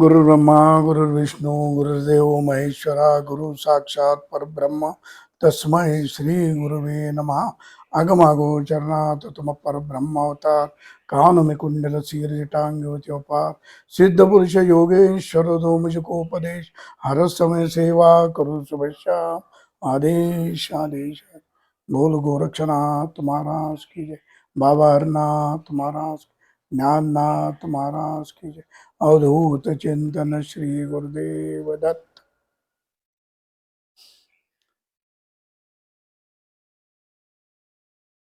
गुरुर्ब्रह्मा गुरुर्विष्णू गुरुर्देव महेश्वरा गुरु साक्षात परब्रह्म तस्मै श्री गुरुवे नमः. अगमागोचरणात् तुम परब्रह्म अवतार कानुमि कुंडल सीरजटांगवत्योपार सिद्ध पुरुष योगेश्वर दो मुझकोपदेश हर समय सेवा करू शुभेच्छा आदेश आदेश. बोल गोरक्षनाथ महाराज की जय. बाबा हरनाथ महाराज, ज्ञाननाथ महाराज की जय. अवधूत चिंतन श्री गुरुदेव दत्त.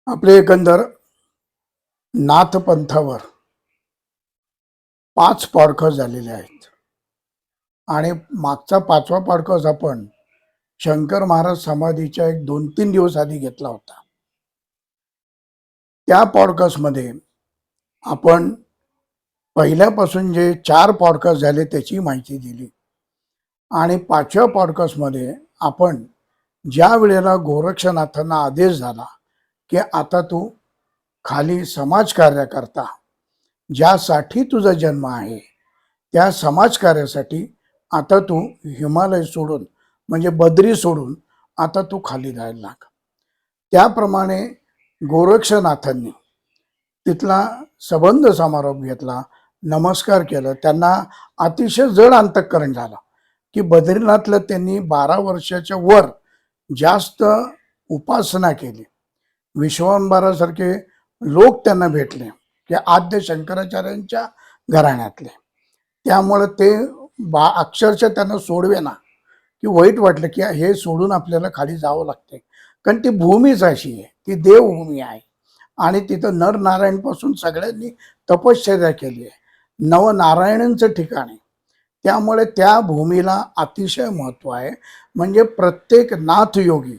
आपले एकंदर नाथपंथावर 5 पॉडकास्ट झालेले आहेत आणि मागचा 5वा पॉडकास्ट आपण शंकर महाराज समाधीच्या 2-3 दिवस आधी घेतला होता. त्या पॉडकास्टमध्ये आपण पहिल्यापासून जे 4 पॉडकास्ट झाले त्याची माहिती दिली आणि 5व्या पॉडकास्टमध्ये आपण ज्या वेळेला गोरक्षनाथांना आदेश झाला की आता तू खाली समाजकार्य करता, ज्यासाठी तुझा जन्म आहे त्या समाजकार्यासाठी आता तू हिमालय सोडून म्हणजे बद्री सोडून आता तू खाली जायला लाग. त्याप्रमाणे गोरक्षनाथांनी तिथला संबंध समारोप घेतला, नमस्कार केलं. त्यांना अतिशय जड अंतःकरण झालं की बद्रीनाथला त्यांनी 12 वर्षाच्या वर जास्त उपासना केली. विश्वांबरासारखे लोक त्यांना भेटले की आद्य शंकराचार्यांच्या घराण्यातले. त्यामुळे ते अक्षरशः त्यांना सोडवेना की वाईट वाटलं की हे सोडून आपल्याला खाली जावं लागते, कारण ती भूमीच अशी आहे, ती देवभूमी आहे आणि तिथं नरनारायणपासून सगळ्यांनी तपश्चर्या केली आहे. नवनारायणांचं ठिकाण आहे. त्यामुळे त्या भूमीला अतिशय महत्त्व आहे. म्हणजे प्रत्येक नाथयोगी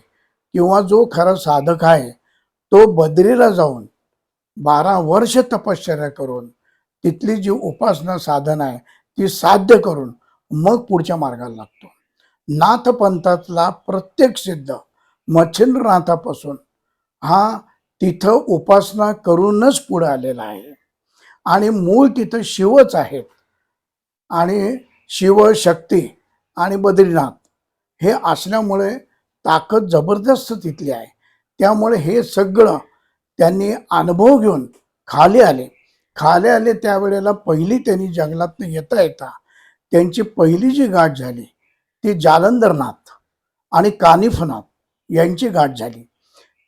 किंवा जो खरा साधक आहे तो बद्रीला जाऊन 12 वर्ष तपश्चर्या करून तिथली जी उपासना साधना आहे ती साध्य करून मग पुढच्या मार्गाला लागतो. नाथपंथातला प्रत्येक सिद्ध मच्छिंद्रनाथापासून हा तिथं उपासना करूनच पुढे आलेला आहे आणि मूळ तिथं शिवच आहेत आणि शिवशक्ती आणि बद्रीनाथ हे असल्यामुळे ताकद जबरदस्त तिथली आहे. त्यामुळे हे सगळं त्यांनी अनुभव घेऊन खाली आले. त्यावेळेला पहिली त्यांनी जंगलातनं येता येता त्यांची पहिली जी गाठ झाली ती जालंधरनाथ आणि कानिफनाथ यांची गाठ झाली.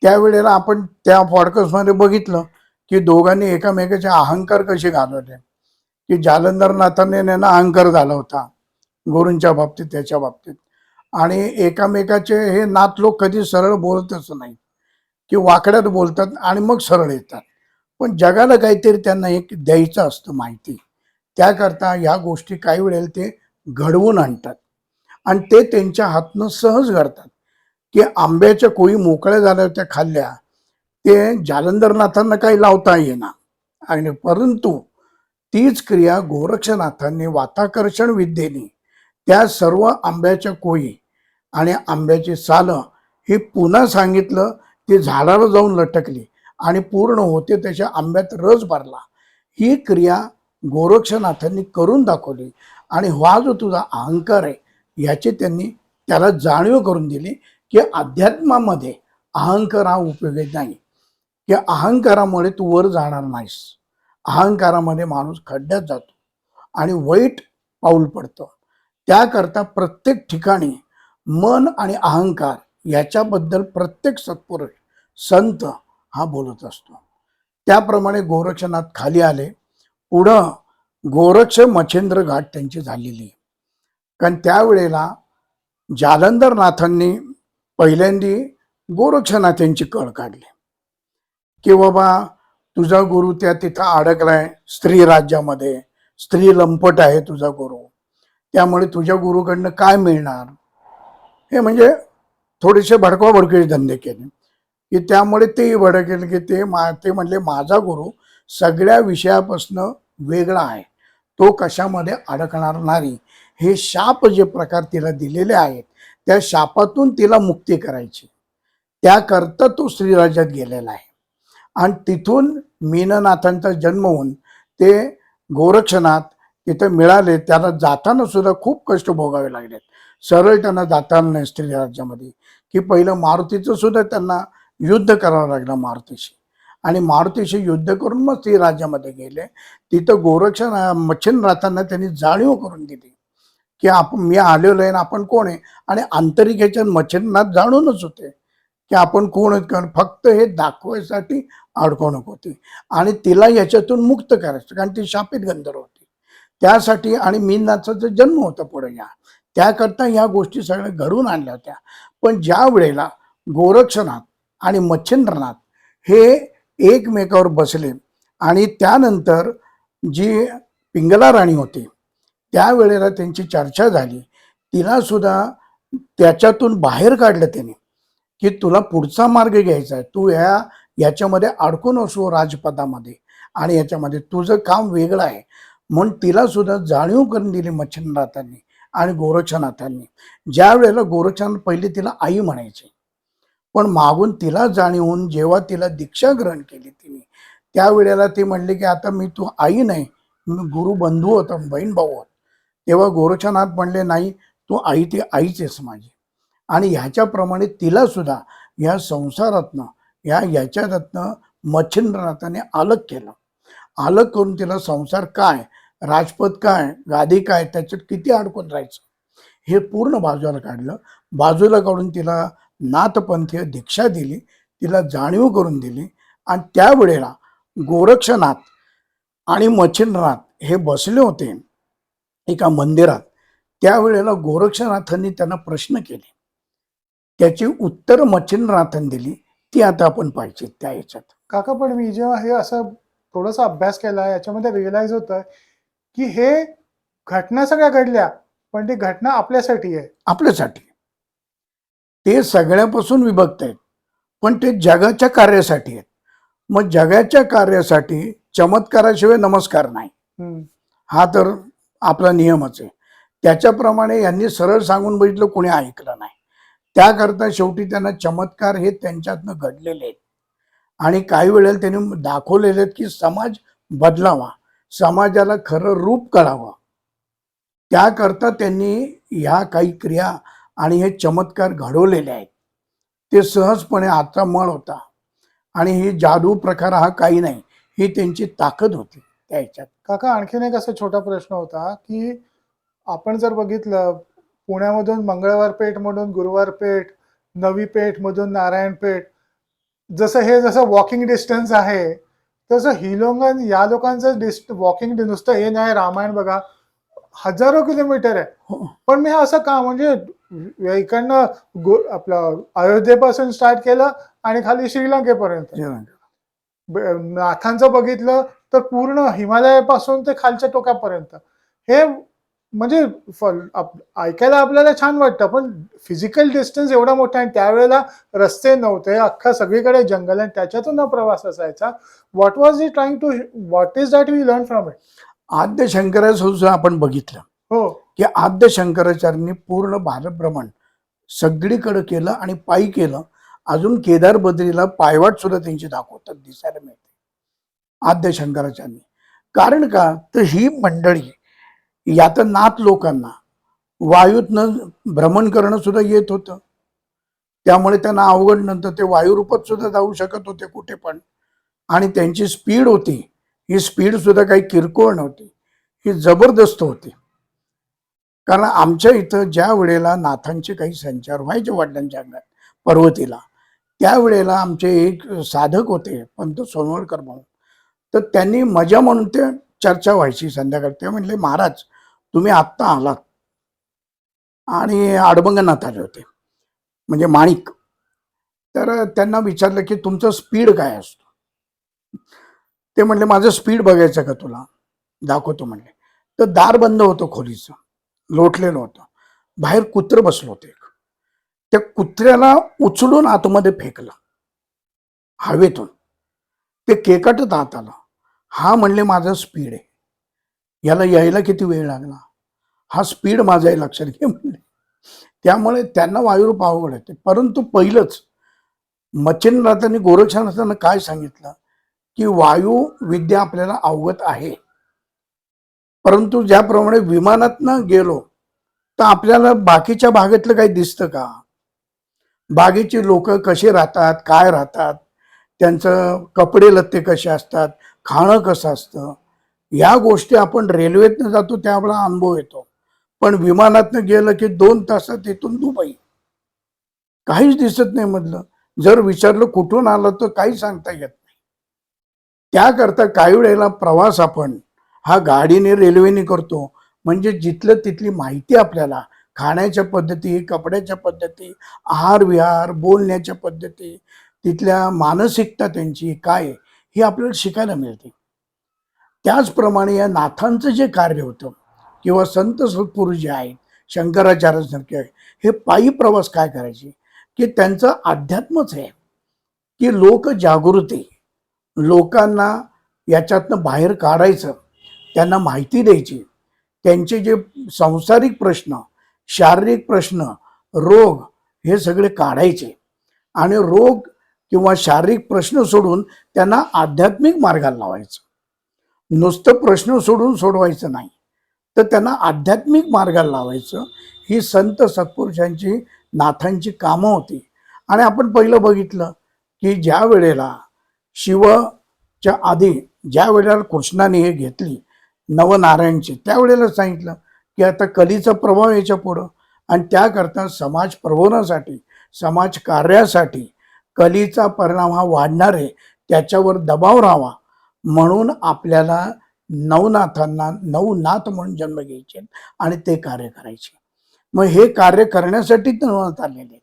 त्यावेळेला आपण त्या पॉडकास्टमध्ये बघितलं की दोघांनी एकामेकाचे अहंकार कसे घालवले, की जालंधरनाथाने त्यांना अहंकार झाला होता गुरूंच्या बाबतीत त्याच्या बाबतीत. आणि एकामेकाचे हे नाथ लोक कधी सरळ बोलतच नाही की वाकड्यात बोलतात आणि मग सरळ येतात. पण जगाला काहीतरी त्यांना एक द्यायचं असतं माहिती. त्याकरता ह्या गोष्टी काही वेळेला ते घडवून आणतात आणि ते त्यांच्या हातनं सहज घडतात. की आंब्याच्या कोळी मोकळ्या झाल्या त्या खाल्ल्या, ते जालंधरनाथांना काही लावता येणार आणि परंतु तीच क्रिया गोरक्षनाथांनी वाताकर्षण विद्येने त्या सर्व आंब्याच्या कोळी आणि आंब्याची सालं हे पुन्हा सांगितलं. ती झाडाला जाऊन लटकली आणि पूर्ण होते त्याच्या आंब्यात रस भरला. ही क्रिया गोरक्षनाथांनी करून दाखवली आणि हा जो तुझा अहंकार आहे याची त्यांनी त्याला जाणीव करून दिली की अध्यात्मामध्ये अहंकार हा उपयोगी नाही, की अहंकारामुळे तू वर जाणार नाहीस. अहंकारामध्ये माणूस खड्ड्यात जातो आणि वाईट पाऊल पडतो. त्याकरता प्रत्येक ठिकाणी मन आणि अहंकार याच्याबद्दल प्रत्येक सत्पुरुष संत हा बोलत असतो. त्याप्रमाणे गोरक्षनाथ खाली आले. पुढं गोरक्ष मच्छिंद्र घाट त्यांची झालेली आहे. कारण त्यावेळेला जालंधरनाथांनी पहिल्यांदी गोरक्षनाथांची कळ काढली की बाबा तुझा गुरु त्या तिथं अडकलाय स्त्री राज्यामध्ये, स्त्री लंपट आहे तुझा गुरु, त्यामुळे तुझ्या गुरुकडनं काय मिळणार. हे म्हणजे थोडेसे भडकवाभडकीचे धंदे केले की त्यामुळे तेही भडकेल की ते म्हणले माझा गुरु सगळ्या विषयापासून वेगळा आहे, तो कशामध्ये अडकणार नाही. हे शाप जे प्रकार तिला दिलेले आहेत त्या शापातून तिला मुक्ती करायची, त्याकरता तो श्रीराज्यात गेलेला आहे. आणि तिथून मीननाथांचा जन्म होऊन ते गोरक्षनाथ तिथे मिळाले, त्याला जाताना सुद्धा खूप कष्ट भोगावे लागले. सरळ त्यांना जाता आलं नाही स्त्री राज्यामध्ये, की पहिलं मारुतीचं सुद्धा त्यांना युद्ध करावं लागलं मारुतीशी, आणि मारुतीशी युद्ध करून मग स्त्री राज्यामध्ये गेले. तिथं मच्छिंद्रनाथांना त्यांनी जाणीव करून दिली की मी आलेलो आहे, आपण कोण आहे. आणि आंतरिक ह्याच्यात मच्छिंद्रनाथ जाणूनच होते की आपण कोण आहेत, कारण फक्त हे दाखवायसाठी अडकवणूक होती, आणि तिला याच्यातून मुक्त करायचं, कारण ती शापित गंधर्व होती त्यासाठी. आणि मीननाथाचा जन्म होता पुढे त्याकरता ह्या गोष्टी सगळ्या घडून आणल्या होत्या. पण ज्या वेळेला गोरक्षनाथ आणि मच्छिंद्रनाथ हे एकमेकावर बसले, आणि त्यानंतर जी पिंगला राणी होती त्यावेळेला त्यांची चर्चा झाली, तिला सुद्धा त्याच्यातून बाहेर काढलं त्याने, की तुला पुढचा मार्ग घ्यायचा आहे, तू याच्यामध्ये अडकून असो राजपदामध्ये, आणि याच्यामध्ये तुझं काम वेगळं आहे. म्हणून तिला सुद्धा जाणीव करून दिली मच्छिंद्रनाथांनी आणि गोरक्षनाथांनी. ज्या वेळेला गोरक्षनाथ पहिले तिला आई म्हणायचे, पण मागून तिला जाणीव होऊन जेव्हा तिला दीक्षा ग्रहण केली तिने, त्यावेळेला ती म्हणली की आता मी तू आई नाही, मी गुरु बंधू होता, बहीण भाऊ होत. तेव्हा गोरक्षनाथ म्हणले नाही, तू आई ती आईच आहेस माझी. आणि ह्याच्याप्रमाणे तिला सुद्धा या संसारातनं याच्यातनं मच्छिंद्रनाथाने अलग केलं. अलग करून तिला संसार काय, राजपद काय, गादी काय, त्याच्यात किती अडकून राहायचं हे पूर्ण बाजूला काढलं. बाजूला काढून तिला नाथपंथीय दीक्षा दिली, तिला जाणीव करून दिली. आणि त्यावेळेला गोरक्षनाथ आणि मच्छिंद्रनाथ हे बसले होते एका मंदिरात. त्यावेळेला गोरक्षनाथांनी त्यांना प्रश्न केले, त्याची उत्तर मच्छिंद्रनाथांनी दिली. ती आता आपण पाहिजे त्या याच्यात. काका, पण मी जेव्हा हे असं थोडासा अभ्यास केला याच्यामध्ये रिअलाइज होतं की हे घटना सगळ्या घडल्या, पण ती घटना आपल्यासाठी आहे. आपल्यासाठी ते सगळ्यापासून विभक्त आहेत, पण ते जगाच्या कार्यासाठी आहेत. मग जगाच्या कार्यासाठी चमत्काराशिवाय नमस्कार नाही, हा तर आपला नियमच आहे. त्याच्याप्रमाणे यांनी सरळ सांगून बघितलं, कोणी ऐकलं नाही. त्याकरता शेवटी त्यांना चमत्कार हे त्यांच्यातनं घडलेले आहेत. आणि काही वेळेला त्यांनी दाखवलेले आहेत की समाज बदलावा, समाजाला खरं रूप कळावं, त्याकरता त्यांनी ह्या काही क्रिया आणि हे चमत्कार घडवलेले आहेत. ते सहजपणे आता मळ होता, आणि ही जादू प्रकार हा काही नाही, ही त्यांची ताकद होती त्या ह्याच्यात. काका, आणखीन एक असा छोटा प्रश्न होता की आपण जर बघितलं, पुण्यामधून मंगळवार पेठ मधून गुरुवार पेठ, नवी पेठ मधून नारायण पेठ, जसं वॉकिंग डिस्टन्स आहे, तसं हिलोंगन या लोकांचं वॉकिंग नुसतं हे नाही, रामायण बघा हजारो किलोमीटर आहे. पण मी असं का, म्हणजे इकडनं आपलं अयोध्येपासून स्टार्ट केलं आणि खाली श्रीलंकेपर्यंत, नाथांचं बघितलं तर पूर्ण हिमालयापासून ते खालच्या टोकापर्यंत. हे म्हणजे ऐकायला आपल्याला छान वाटतं, पण फिजिकल डिस्टन्स एवढा मोठा आहे. त्यावेळेला रस्ते नव्हते, अख्खा सगळीकडे जंगल, आणि त्याच्यातून प्रवास असायचा. What is that we learn from it? आद्य शंकराचं आपण बघितलं हो, की आद्य शंकराचार्यांनी पूर्ण भारतभ्रमण सगळीकडे केलं आणि पायी केलं. अजून केदार बद्रीला पायवाट सुद्धा त्यांची दाखवतात, दिसायला मिळते आद्य शंकराचार्यांनी. कारण का, तर ही मंडळी यात नाथ लोकांना वायूतनं भ्रमण करणं सुद्धा येत होतं, त्यामुळे त्यांना अवघड नंतर ते वायुरूपात सुद्धा जाऊ शकत होते कुठे पण. आणि त्यांची स्पीड होती, ही स्पीड सुद्धा काही किरकोळ नव्हती, ही जबरदस्त होती. कारण आमच्या इथं ज्या वेळेला नाथांचे काही संचार व्हायचे वडिलांच्या अंगात पर्वतीला, त्यावेळेला आमचे एक साधक होते पंत सोनवळकर म्हणून, तर त्यांनी मजा म्हणून ते चर्चा व्हायची संध्याकाळी. ते म्हणले, महाराज तुम्ही आत्ता आलात, आणि अडबंगनाथ आले होते, म्हणजे माणिक. तर त्यांना विचारलं की तुमचं स्पीड काय असतो. ते म्हणले, माझं स्पीड बघायचं का तुला, दाखवतो म्हणले. तर दार बंद होतं खोलीचं, लोटलेलं होतं, बाहेर कुत्रं बसलं होतं. त्या कुत्र्याला उचलून आतमध्ये फेकलं हवेतून, ते केकाटत आत आलं. हा म्हणले, माझं स्पीड आहे, याला यायला किती वेळ लागला, हा स्पीड माझा आहे, लक्षात घे म्हणले. त्यामुळे त्यांना वायुरूप अवघड येते. परंतु पहिलंच मच्छिंद्रनाथांनी गोरक्षनाथांना काय सांगितलं की वायू विद्या आपल्याला अवगत आहे, परंतु ज्याप्रमाणे विमानातनं गेलो तर आपल्याला बाकीच्या भागातलं काही दिसतं का? बागेची लोक कसे राहतात, काय राहतात, त्यांचं कपडे लत्ते कसे असतात, खाणं कसं असतं, या गोष्टी आपण रेल्वेतनं जातो त्यावेळेला अनुभव येतो. पण विमानातनं गेलं की 2 तासात इथून दुबई, काहीच दिसत नाही मधलं. जर विचारलं कुठून आलं तर काही सांगता येत नाही. त्याकरता काही वेळेला प्रवास आपण हा गाडीने रेल्वेने करतो, म्हणजे जिथलं तिथली माहिती आपल्याला खाण्याच्या पद्धती, कपड्याच्या पद्धती, आहार विहार, बोलण्याच्या पद्धती, तिथल्या मानसिकता त्यांची काय हे आपल्याला शिकायला मिळते. त्याचप्रमाणे या नाथांचं जे कार्य होतं किंवा संत सत्पुरुष जे आहेत, शंकराचार्यासारखे आहे, हे पायी प्रवास काय करायचे की त्यांचं अध्यात्मच आहे की लोक जागृती, लोकांना याच्यातनं बाहेर काढायचं, त्यांना माहिती द्यायची, त्यांचे जे सांसारिक प्रश्न, शारीरिक प्रश्न, रोग हे सगळे काढायचे आणि रोग किंवा शारीरिक प्रश्न सोडून त्यांना आध्यात्मिक मार्गाला लावायचं. नुसतं प्रश्न सोडून सोडवायचं नाही, तर त्यांना आध्यात्मिक मार्गाला लावायचं. ही संत सत्पुरुषांची, नाथांची कामं होती. आणि आपण पहिलं बघितलं की ज्या वेळेला शिवच्या आधी ज्या वेळेला कृष्णाने हे घेतली नवनारायणची, त्यावेळेला सांगितलं की आता कलीचा प्रभाव याच्या पुढं, आणि त्याकरता समाज प्रबोधनासाठी, समाज कार्यासाठी कलीचा परिणाम हा वाढणार आहे, त्याच्यावर दबाव राहावा म्हणून आपल्याला नवनाथांना नवनाथ म्हणून जन्म घ्यायचे आणि ते कार्य करायचे. मग हे कार्य करण्यासाठी नवनाथ आलेले.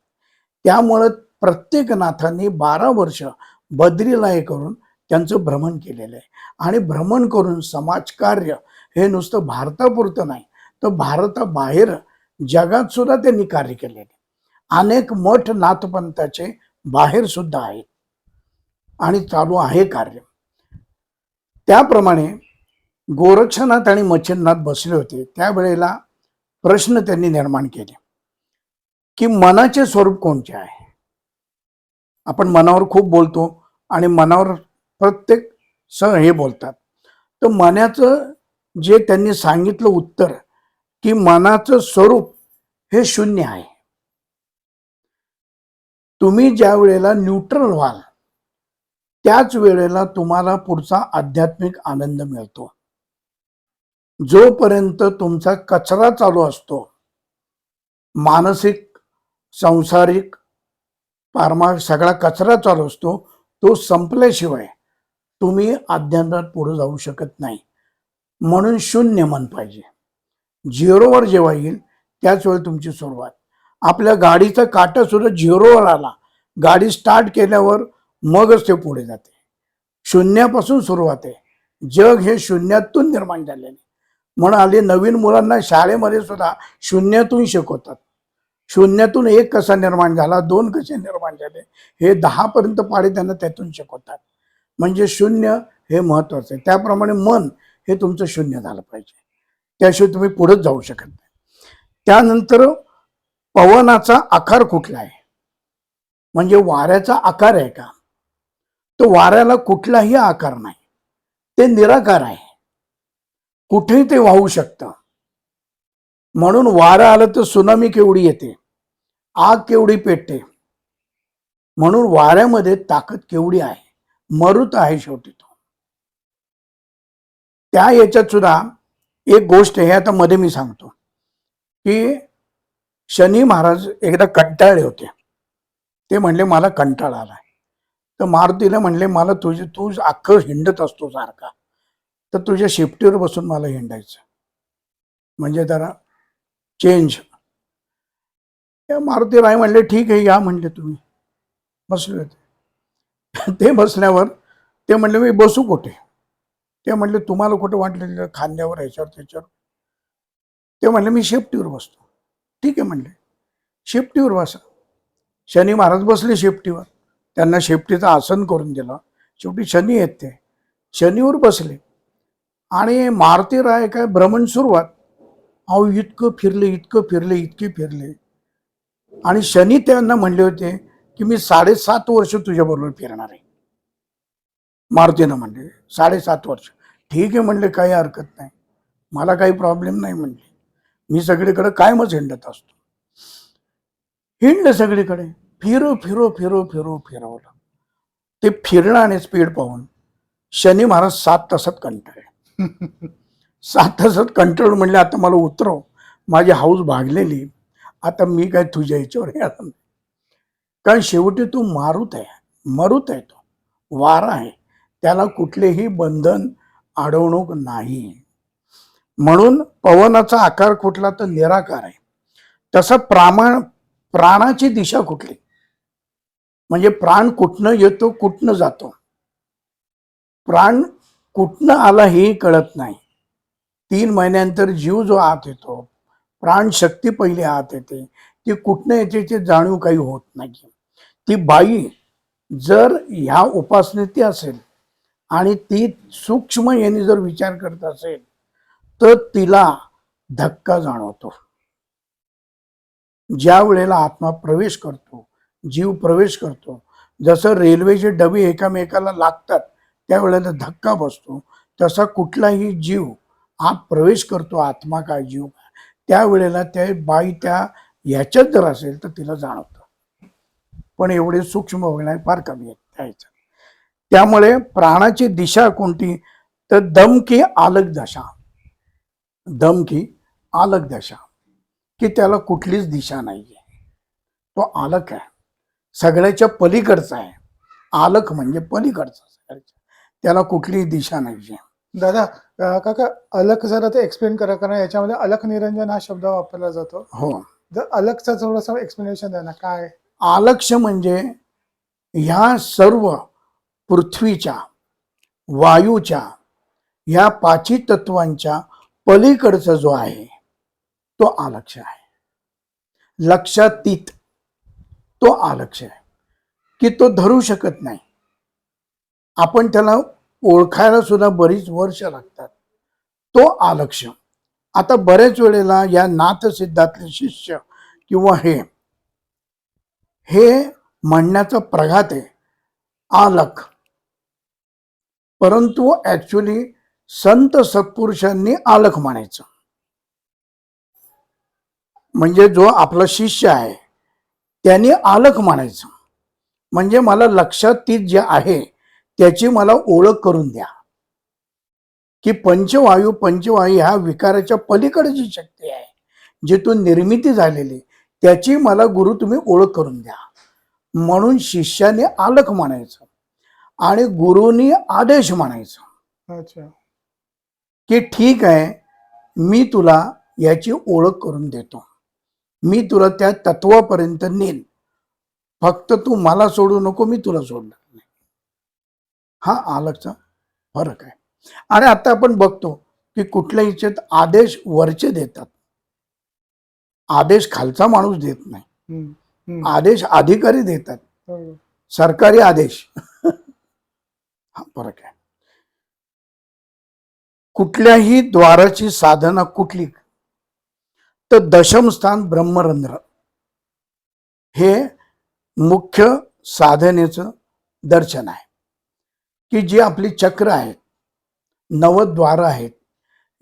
त्यामुळं प्रत्येक नाथांनी 12 वर्ष बद्रीला हे करून त्यांचं भ्रमण केलेलं आहे. आणि भ्रमण करून समाजकार्य हे नुसतं भारतापुरतं नाही, तर भारताबाहेर जगात सुद्धा त्यांनी कार्य केलेले. अनेक मठ नाथपंथाचे बाहेर सुद्धा आहेत आणि चालू आहे कार्य. त्याप्रमाणे गोरक्षनाथ आणि मच्छिंद्रनाथ बसले होते, त्यावेळेला प्रश्न त्यांनी निर्माण केले की मनाचे स्वरूप कोणते आहे. आपण मनावर खूप बोलतो आणि मनावर प्रत्येक हे बोलतात. तर मनाचं जे त्यांनी सांगितलं उत्तर की मनाचं स्वरूप हे शून्य आहे. तुम्ही ज्या वेळेला न्यूट्रल व्हाल त्याच वेळेला तुम्हाला पुढचा आध्यात्मिक आनंद मिळतो. जोपर्यंत तुमचा कचरा चालू असतो, मानसिक, सांसारिक, पारमार्थिक सगळा कचरा चालू असतो, तो संपल्याशिवाय तुम्ही अध्यात्मात पुढे जाऊ शकत नाही. म्हणून शून्य मन पाहिजे. झिरोवर जेव्हा येईल त्याच वेळी तुमची सुरुवात. आपल्या गाडीचा काटा सुद्धा झिरोवर आला, गाडी स्टार्ट केल्यावर मगच ते पुढे जाते. शून्यापासून सुरुवात आहे. जग हे शून्यातून निर्माण झालेले. म्हणून आले नवीन मुलांना शाळेमध्ये सुद्धा शून्यातून शिकवतात. शून्यातून 1 कसा निर्माण झाला, 2 कसे निर्माण झाले, हे 10 पर्यंत पाढे त्यांना त्यातून शिकवतात. म्हणजे शून्य हे महत्वाचं आहे. त्याप्रमाणे मन हे तुमचं शून्य झालं पाहिजे, त्याशिवाय तुम्ही पुढेच जाऊ शकत नाही. त्यानंतर पवनाचा आकार कुठला आहे, म्हणजे वाऱ्याचा आकार आहे का? तो वाऱ्याला कुठलाही आकार नाही, ते निराकार आहे, कुठेही ते वाहू शकतं. म्हणून वारं आलं तर सुनामी केवढी येते, आग केवढी पेटते. म्हणून वाऱ्यामध्ये ताकद केवढी आहे, मरुत आहे शेवटी तो. त्या याच्यात सुद्धा एक गोष्ट आहे, आता मध्ये मी सांगतो की शनी महाराज एकदा कंटाळले होते. ते म्हणले मला कंटाळा आलाय. तर मारुतीला म्हणले मला तू अख्खं हिंडत असतो सारखा, तर तुझ्या शिफ्टीवर बसून मला हिंडायचं, म्हणजे जरा चेंज. मारुती राय म्हणले ठीक आहे या, म्हणले तुम्ही. बसले होते. ते बसल्यावर ते म्हणले मी बसू कुठे? ते म्हणले तुम्हाला कुठं वाटलं खांद्यावर, ह्याच्यावर त्याच्यावर? ते म्हणले मी शेफ्टीवर बसतो. ठीक आहे म्हणले, शेफ्टीवर बसा. शनी महाराज बसले शेफ्टीवर, त्यांना शेफ्टीचं आसन करून दिलं. शेवटी शनी आहेत ते, शनीवर बसले आणि मारुती राय काय भ्रमण सुरुवात. अहो इतकं फिरले, इतकं फिरले, इतके फिरले. आणि शनी त्यांना म्हणले होते की मी 7.5 वर्ष तुझ्याबरोबर फिरणार आहे. मारुतीनं म्हणले 7.5 वर्ष. ठीक आहे म्हणले, काही हरकत नाही. मला काही प्रॉब्लेम नाही म्हणली. मी सगळीकडे कायमच हिंडत असतो. हिंडलं सगळीकडे, फिरवलं. ते फिरणं आणि स्पीड पाहून शनी महाराज 7 तासात कंटाळले. 7 तासात कंटाळून म्हणले, आता मला उतरव, माझी हाऊस भागलेली, आता मी काय तुझ्या ह्याच्यावर येणार नाही. कारण शेवटी तू मरुत आहे, तो वारा आहे, त्याला कुठलेही बंधन अडवणूक नाही. म्हणून पवनाचा आकार कुठला तर निराकार आहे. तसं प्राणाची दिशा कुठली, म्हणजे प्राण कुठनं येतो कुठनं जातो, प्राण कुठनं आला हे कळत नाही. 3 महिन्यानंतर जीव जो आत येतो, प्राण शक्ती पहिली आत येते, ती कुठनं येते ते जाणीव काही होत नाही. ती बाई जर ह्या उपासनेती असेल आणि ती सूक्ष्म यांनी जर विचार करत असेल तर तिला धक्का जाणवतो. ज्या वेळेला आत्मा प्रवेश करतो, जीव प्रवेश करतो, जसं रेल्वेचे डबे एकामेकाला लागतात त्यावेळेला धक्का बसतो, तसा कुठलाही जीव आत प्रवेश करतो, आत्मा काय जीव काय, त्यावेळेला त्या बाई त्या ह्याच्यात जर असेल तर तिला जाणवतं. पण एवढे सूक्ष्म बघण्यात फार कमी आहेत त्याच्या. त्यामुळे प्राणाची दिशा कोणती तर दम की आलक दशा, की त्याला कुठलीच दिशा नाहीये. तो आलक आहे, सगळ्याच्या पलीकडचा आहे. आलक म्हणजे पलीकडचा, त्याला कुठलीही दिशा नाहीये. दादा, काका अलख जरा ते एक्सप्लेन करा, कारण याच्यामध्ये अलख निरंजन हा शब्द वापरला जातो. हो, जर अलखचं थोडंसं एक्सप्लेनेशन द्या ना. काय आलक्ष म्हणजे ह्या सर्व पृथ्वीच्या, वायूच्या, ह्या 5 तत्वांच्या पलीकडचा जो आहे तो आलक्ष आहे. लक्षातीत तो आलक्ष आहे, की तो धरू शकत नाही. आपण त्याला ओळखायला सुद्धा बरीच वर्ष लागतात. तो आलक्ष. आता बरेच वेळेला या नाथसिद्धातले शिष्य किंवा हे म्हणण्याचा प्रघात आहे आलख, परंतु ऍक्च्युली संत सत्पुरुषांनी आलख म्हणायचं. म्हणजे जो आपला शिष्य आहे त्यांनी आलख म्हणायचं, म्हणजे मला लक्षातीत जे आहे त्याची मला ओळख करून द्या, की पंचवायू ह्या विकाराच्या पलीकडे जी शक्ती आहे, जिथून निर्मिती झालेली, त्याची मला गुरु तुम्ही ओळख करून द्या. म्हणून शिष्याने आलख म्हणायचं आणि गुरुनी आदेश म्हणायचं. अच्छा, की ठीक आहे, मी तुला याची ओळख करून देतो, मी तुला त्या तत्वापर्यंत नेन, फक्त तू मला सोडू नको, मी तुला सोडणार नाही. हा आलखचा फरक आहे. आणि आता आपण बघतो की कुठल्याही ह्याच्यात आदेश वरचे देतात, आदेश खालचा माणूस देत नाही, आदेश अधिकारी देतात, सरकारी आदेश. हा फरक आहे. कुठल्याही द्वाराची साधना कुठली तर दशम स्थान ब्रह्मरंध्र हे मुख्य साधनेचं दर्शन आहे, की जी आपली चक्र आहेत, 9 आहेत,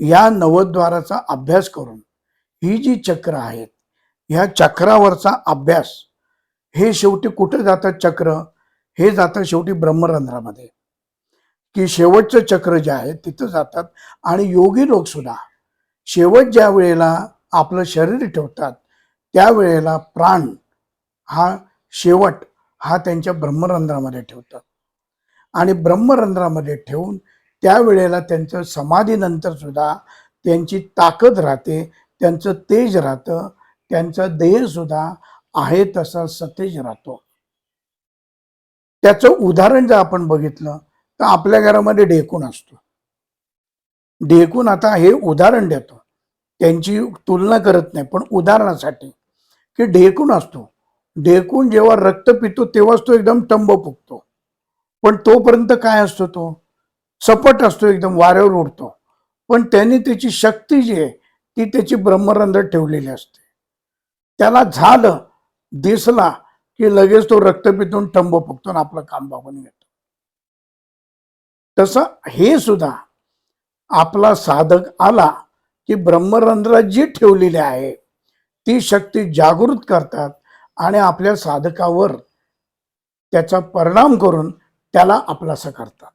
या 9 अभ्यास करून ही जी चक्र आहेत, ह्या चक्रावरचा अभ्यास हे शेवटी कुठे जातात, चक्र हे जातात शेवटी ब्रह्मरंध्रामध्ये, की शेवटचं चक्र जे आहे तिथं जातात. आणि योगी लोक सुद्धा शेवट ज्या वेळेला आपलं शरीर ठेवतात त्यावेळेला प्राण हा शेवट हा त्यांच्या ब्रह्मरंध्रामध्ये ठेवतात. आणि ब्रह्मरंध्रामध्ये ठेवून त्यावेळेला त्यांचं समाधीनंतर सुद्धा त्यांची ताकद राहते, त्यांचं तेज राहतं, त्यांचा देह सुद्धा आहे तसा सतेज राहतो. त्याचं उदाहरण जर आपण बघितलं तर आपल्या घरामध्ये ढेकून असतो. ढेकून, आता हे उदाहरण देतो, त्यांची तुलना करत नाही, पण उदाहरणासाठी, की ढेकून असतो, ढेकून जेव्हा रक्त पितो तेव्हाच तो एकदम टंब फुगतो, पण तोपर्यंत काय असतो, तो सपट असतो, एकदम वाऱ्यावर उडतो, पण त्यांनी त्याची शक्ती जी आहे ती त्याची ब्रह्मरंध्र ठेवलेली असते. त्याला झालं दिसला की लगेच तो रक्त पितून टंब फुगतो आणि आपलं काम बघून घेतो. तसं हे सुद्धा आपला साधक आला की ब्रह्मरंध्रात जी ठेवलेली आहे ती शक्ती जागृत करतात आणि आपल्या साधकावर त्याचा परिणाम करून त्याला आपलासा करतात.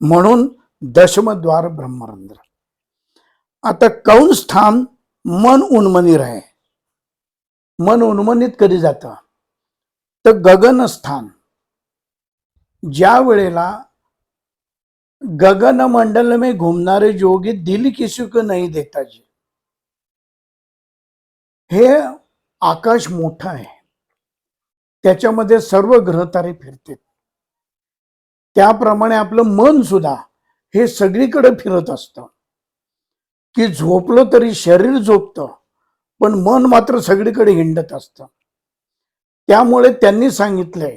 म्हणून दशमद्वार ब्रह्मरंध्र. आता कौन स्थान मन उन्मनी रहे. मन उन्मनीत कधी जातं तर गगन स्थान. ज्या वेळेला गगन मंडल में घुमणारे जोगी दिल किसी को नहीं देता जी. हे आकाश मोठं आहे, त्याच्यामध्ये सर्व ग्रहतारे फिरतात. त्याप्रमाणे आपलं मन सुद्धा हे सगळीकडे फिरत असतं. की झोपलं तरी शरीर झोपतं पण मन मात्र सगळीकडे हिंडत असतं. त्यामुळे त्यांनी सांगितलंय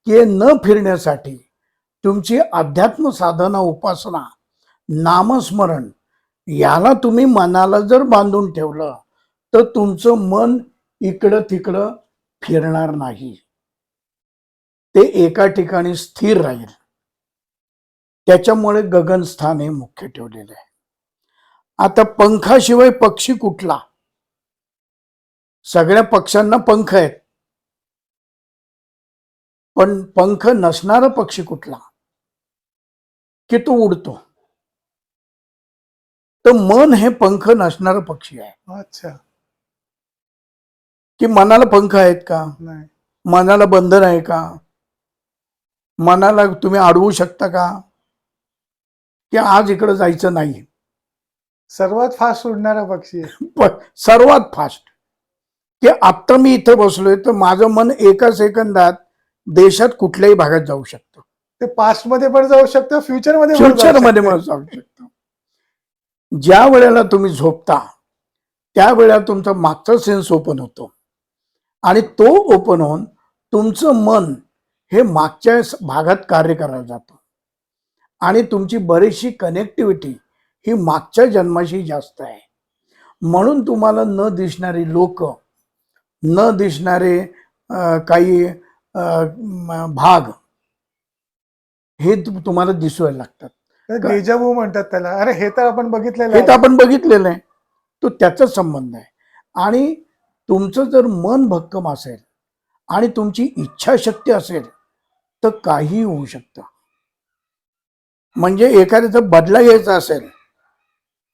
की हे न फिरण्यासाठी तुमची अध्यात्म साधना, उपासना, नामस्मरण याला तुम्ही मनाला जर बांधून ठेवलं तर तुमचं मन इकडं तिकडं फिरणार नाही, ते एका ठिकाणी स्थिर राहील. त्याच्यामुळे गगनस्थान हे मुख्य ठेवलेलं आहे. आता पंखाशिवाय पक्षी कुठला. सगळ्या पक्ष्यांना पंख आहेत पण पंख नसणारा पक्षी कुठला की तो उडतो. तर मन हे पंख नसणारा पक्षी आहे. अच्छा. की मनाला पंख आहेत का. नाही. मनाला बंधन आहे का. मनाला तुम्ही अडवू शकता का की आज इकडे जायचं नाही. सर्वात फास्ट उडणारा पक्षी आहे. सर्वात फास्ट. की आता मी इथे बसलोय तर माझं मन एका सेकंदात देशात कुठल्याही भागात जाऊ शकतं. ते पास्ट मध्ये पण जाऊ शकतं, फ्युचर मध्ये पण फ्युचर जाऊ मध्ये शकतं. पण जाऊ शकतं. ज्या वेळेला तुम्ही झोपता त्यावेळेला तुमचा मागचा सेन्स ओपन होतो आणि तो ओपन होऊन तुमचं मन हे मागच्या भागात कार्य करायला जातं आणि तुमची बरीचशी कनेक्टिव्हिटी ही मागच्या जन्माशी जास्त आहे. म्हणून तुम्हाला न दिसणारी लोक, न दिसणारे काही भाग हे तुम्हाला दिसायला लागतात. डेजावू म्हणतात त्याला. अरे हे तर आपण बघितलेलं हे आहे. तर आपण बघितलेलं आहे. तो त्याचा संबंध आहे. आणि तुमचं जर मन भक्कम असेल आणि तुमची इच्छाशक्ती असेल तर काही होऊ शकतं. म्हणजे एखाद्याचा बदला घ्यायचा असेल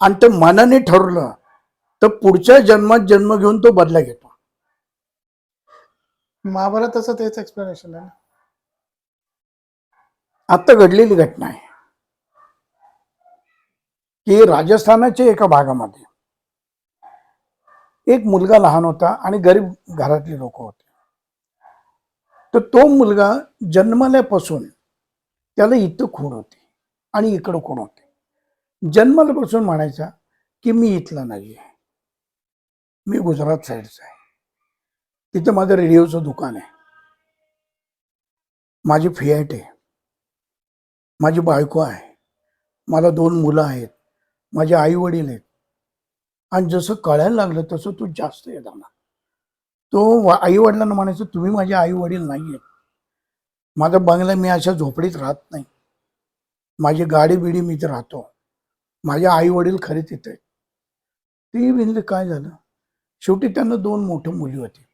आणि ते मनाने ठरवलं तर पुढच्या जन्मात जन्म घेऊन तो बदला घेतो. महाभारताचं तेच एक्सप्लेनेशन आहे. आता घडलेली घटना आहे की राजस्थानाच्या एका भागामध्ये एक मुलगा लहान होता आणि गरीब घरातले लोक होते. तर तो मुलगा जन्मल्यापासून त्याला इथं खूण होती आणि इकडं खूण होते. जन्मल्यापासून म्हणायचा की मी इथला नाही आहे, मी गुजरात साईडचा आहे. तिथं माझं रेडिओचं दुकान आहे, माझी फिएट आहे, माझी बायको आहे, मला 2 मुलं आहेत, माझे आई वडील आहेत. आणि जसं कळायला लागलं तसं तो जास्त येत आला. तो आई वडिलांना म्हणायचं तुम्ही माझे आई वडील नाही आहेत. माझा बंगला, मी अशा झोपडीत राहत नाही, माझी गाडी बिडी मी इथे राहतो, माझे आई वडील खरे तिथे. ती म्हणले काय झालं. शेवटी त्यांना 2 मोठे मुलं होते.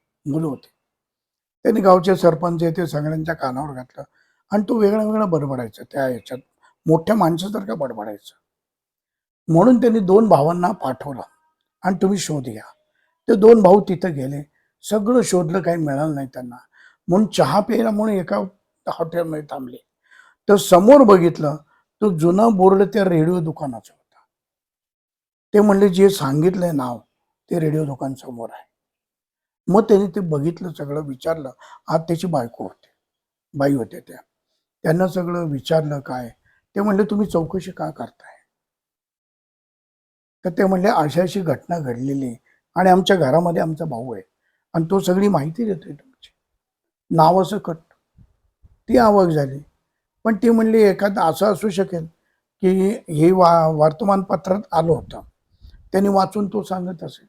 त्यांनी गावचे सरपंच ते सगळ्यांच्या कानावर घातलं आणि तो वेगळा वेगळा बडबडायचा. त्या ह्याच्यात मोठ्या माणसासारखा बडबडायचा. म्हणून त्यांनी 2 भावांना पाठवलं आणि तुम्ही शोध घ्या. ते 2 भाऊ तिथं गेले, सगळं शोधलं, काही मिळालं नाही त्यांना. म्हणून चहा प्यायला म्हणून एका हॉटेलमध्ये थांबले. तर समोर बघितलं तो जुना बोर्ड त्या रेडिओ दुकानाचा होता. ते म्हणले जे सांगितलंय नाव ते रेडिओ दुकान समोर आहे. मग त्यांनी ते बघितलं, सगळं विचारलं. आज त्याची बायको होते, बाई होत्या त्या. त्यांना सगळं विचारलं काय. ते म्हणले तुम्ही चौकशी का करताय. तर ते म्हणले अशी अशी घटना घडलेली आणि आमच्या घरामध्ये आमचा भाऊ आहे आणि तो सगळी माहिती देतोय तुमची, नावाचं कट. ती अवाक झाली. पण ती म्हणली एखादं असं असू शकेल की हे वर्तमानपत्रात आलं होतं, त्यांनी वाचून तो सांगत असेल.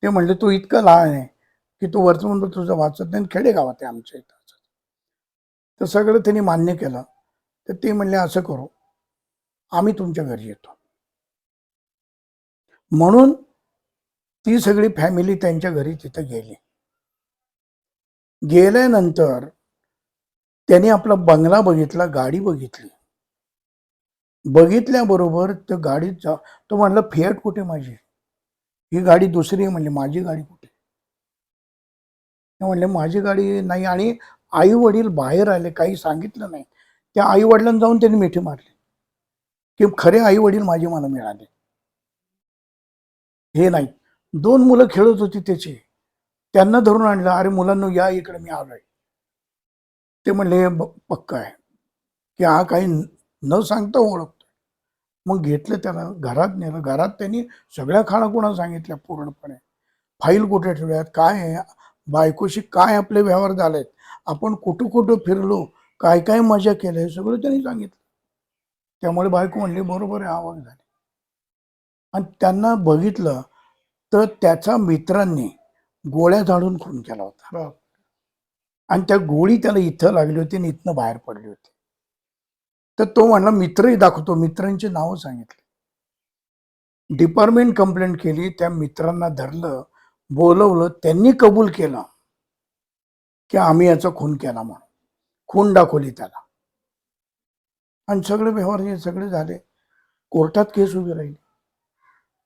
ते म्हणले तो इतका लहान आहे की तो वर्तमानपत्र तुझं वाचत नाही, खेडेगावात आहे आमच्या इथं. तर सगळं त्यांनी मान्य केलं. तर ते म्हणले असं करू, आम्ही तुमच्या घरी येतो. म्हणून ती सगळी फॅमिली त्यांच्या घरी तिथं गेली. गेल्यानंतर त्यांनी आपला बंगला बघितला, गाडी बघितली. बघितल्याबरोबर त्या गाडीचा तो म्हणला, फियाट कुठे माझी? ही गाडी दुसरी आहे. म्हणले, माझी गाडी कुठे? ते म्हणले, माझी गाडी नाही. आणि आई वडील बाहेर आले, काही सांगितलं नाही. त्या आई वडिलांना जाऊन त्यांनी मिठी मारली की खरे आई वडील माझे मला मिळाले. हे नाही. 2 मुलं खेळत होती त्याची, त्यांना धरून आणलं. अरे मुलांना या इकडे, मी आलोय. ते म्हणले, पक्का आहे की हा काही न सांगता ओळखतो. मग घेतलं, त्याला घरात नेलं. घरात त्यांनी सगळ्या खाणाखुणा सांगितल्या पूर्णपणे. फाईल कुठे ठेवल्यात, काय आहे, बायकोशी काय आपले व्यवहार झालेत, आपण कुठं कुठं फिरलो, काय काय मजा केलं, हे सगळं त्यांनी सांगितलं. त्यामुळे बायको म्हणली, बरोबर आहे, आवक झाली. आणि त्यांना बघितलं तर त्याच्या मित्रांनी गोळ्या झाडून खून केला होता. बाप. आणि त्या गोळी त्याला इथं लागली होती आणि इथनं बाहेर पडली होती. तर तो म्हणला, मित्रही दाखवतो. मित्रांची नावं सांगितली. डिपार्टमेंट कंप्लेंट केली, त्या मित्रांना धरलं, बोलवलं. त्यांनी कबूल केलं की आम्ही याचा खून केला म्हणून. खून दाखवली त्याला. आणि सगळे व्यवहार हे सगळे झाले. कोर्टात केस उभी राहिली.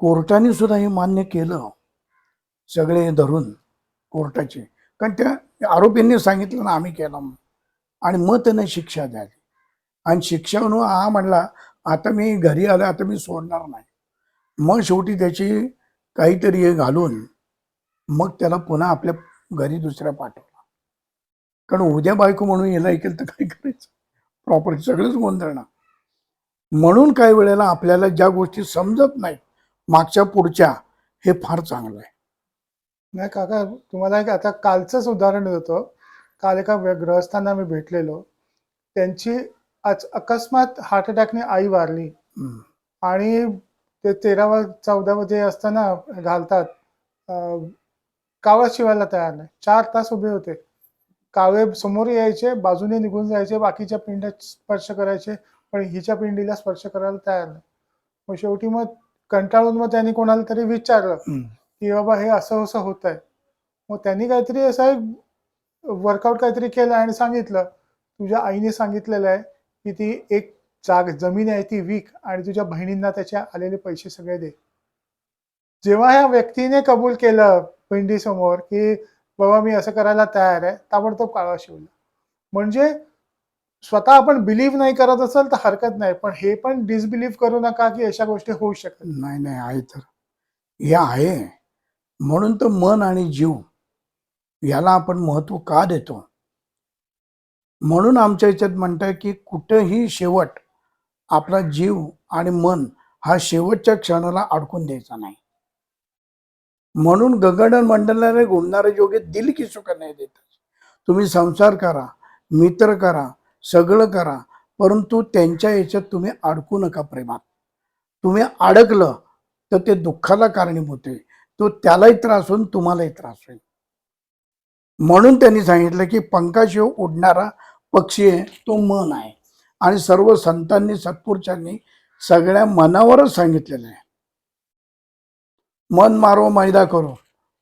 कोर्टाने सुद्धा हे मान्य केलं, सगळे धरून कोर्टाचे. कारण त्या आरोपींनी सांगितलं ना, आम्ही केला म्हणून. आणि मग त्यांना शिक्षा झाली. आणि शिक्षा म्हणून हा म्हणला, आता मी घरी आलो, आता मी सोडणार नाही. मग शेवटी त्याची काहीतरी हे घालून मग त्याला पुन्हा आपल्या घरी दुसऱ्या पाठवला. कारण उद्या बायको म्हणून याला ऐकेल तर काय करायचं, प्रॉपर्टी सगळंच गोंधळणार. म्हणून काही वेळेला आपल्याला ज्या गोष्टी समजत नाही मागच्या पुढच्या, हे फार चांगलं आहे. नाही काका, तुम्हाला एक आता कालचंच उदाहरण देतो. काल एका ग्रहस्थांना मी भेटलेलो. त्यांची आज अकस्मात हार्ट अटॅकने आई वारली. हम्म. आणि ते 13वा-14वा जे असताना घालतात, कावळा शिवायला तयार नाही. 4 तास उभे होते. कावळे समोर यायचे, बाजूने निघून जायचे, बाकीच्या पिंड्यात स्पर्श करायचे, पण हिच्या पिंडीला स्पर्श करायला तयार नाही. मग शेवटी मग कंटाळून मग त्यांनी कोणाला तरी विचारलं की बाबा हे असं असं होत आहे. मग त्यांनी काहीतरी असं वर्कआउट काहीतरी केलं आणि सांगितलं, तुझ्या आईने सांगितलेलं आहे की ती एक जमीन आहे ती विक आणि तुझ्या बहिणींना त्याचे आलेले पैसे सगळे दे. जेव्हा ह्या व्यक्तीने कबूल केलं पिंडीसमोर की बाबा मी असं करायला तयार आहे, ताबडतोब काळा शिवला. म्हणजे स्वतः आपण बिलीव्ह नाही करत असेल तर हरकत नाही, पण हे पण डिसबिलीव्ह करू नका की अशा गोष्टी होऊ शकतात. नाही नाही, आहे तर हे आहे. म्हणून तर मन आणि जीव याला आपण महत्व का देतो. म्हणून आमच्या याच्यात म्हणताय की कुठेही शेवट आपला जीव आणि मन हा शेवटच्या क्षणाला अडकून द्यायचा नाही. म्हणून गगन मंडलाने घुमणारे जोगे दिल की सुख नाही देत. तुम्ही संसार करा, मित्र करा, सगळं करा, परंतु त्यांच्या याच्यात तुम्ही अडकू नका. प्रेमात तुम्ही अडकलं तर ते दुःखाला कारणीभूत आहे. तो त्यालाही त्रास होईल, तुम्हालाही त्रास होईल. म्हणून त्यांनी सांगितलं की पंखाशिव उडणारा पक्षी आहे तो मन आहे. आणि सर्व संतांनी, सत्पुरुषांनी सगळ्या मनावरच सांगितलेलं आहे. मन मारो मैदा करो,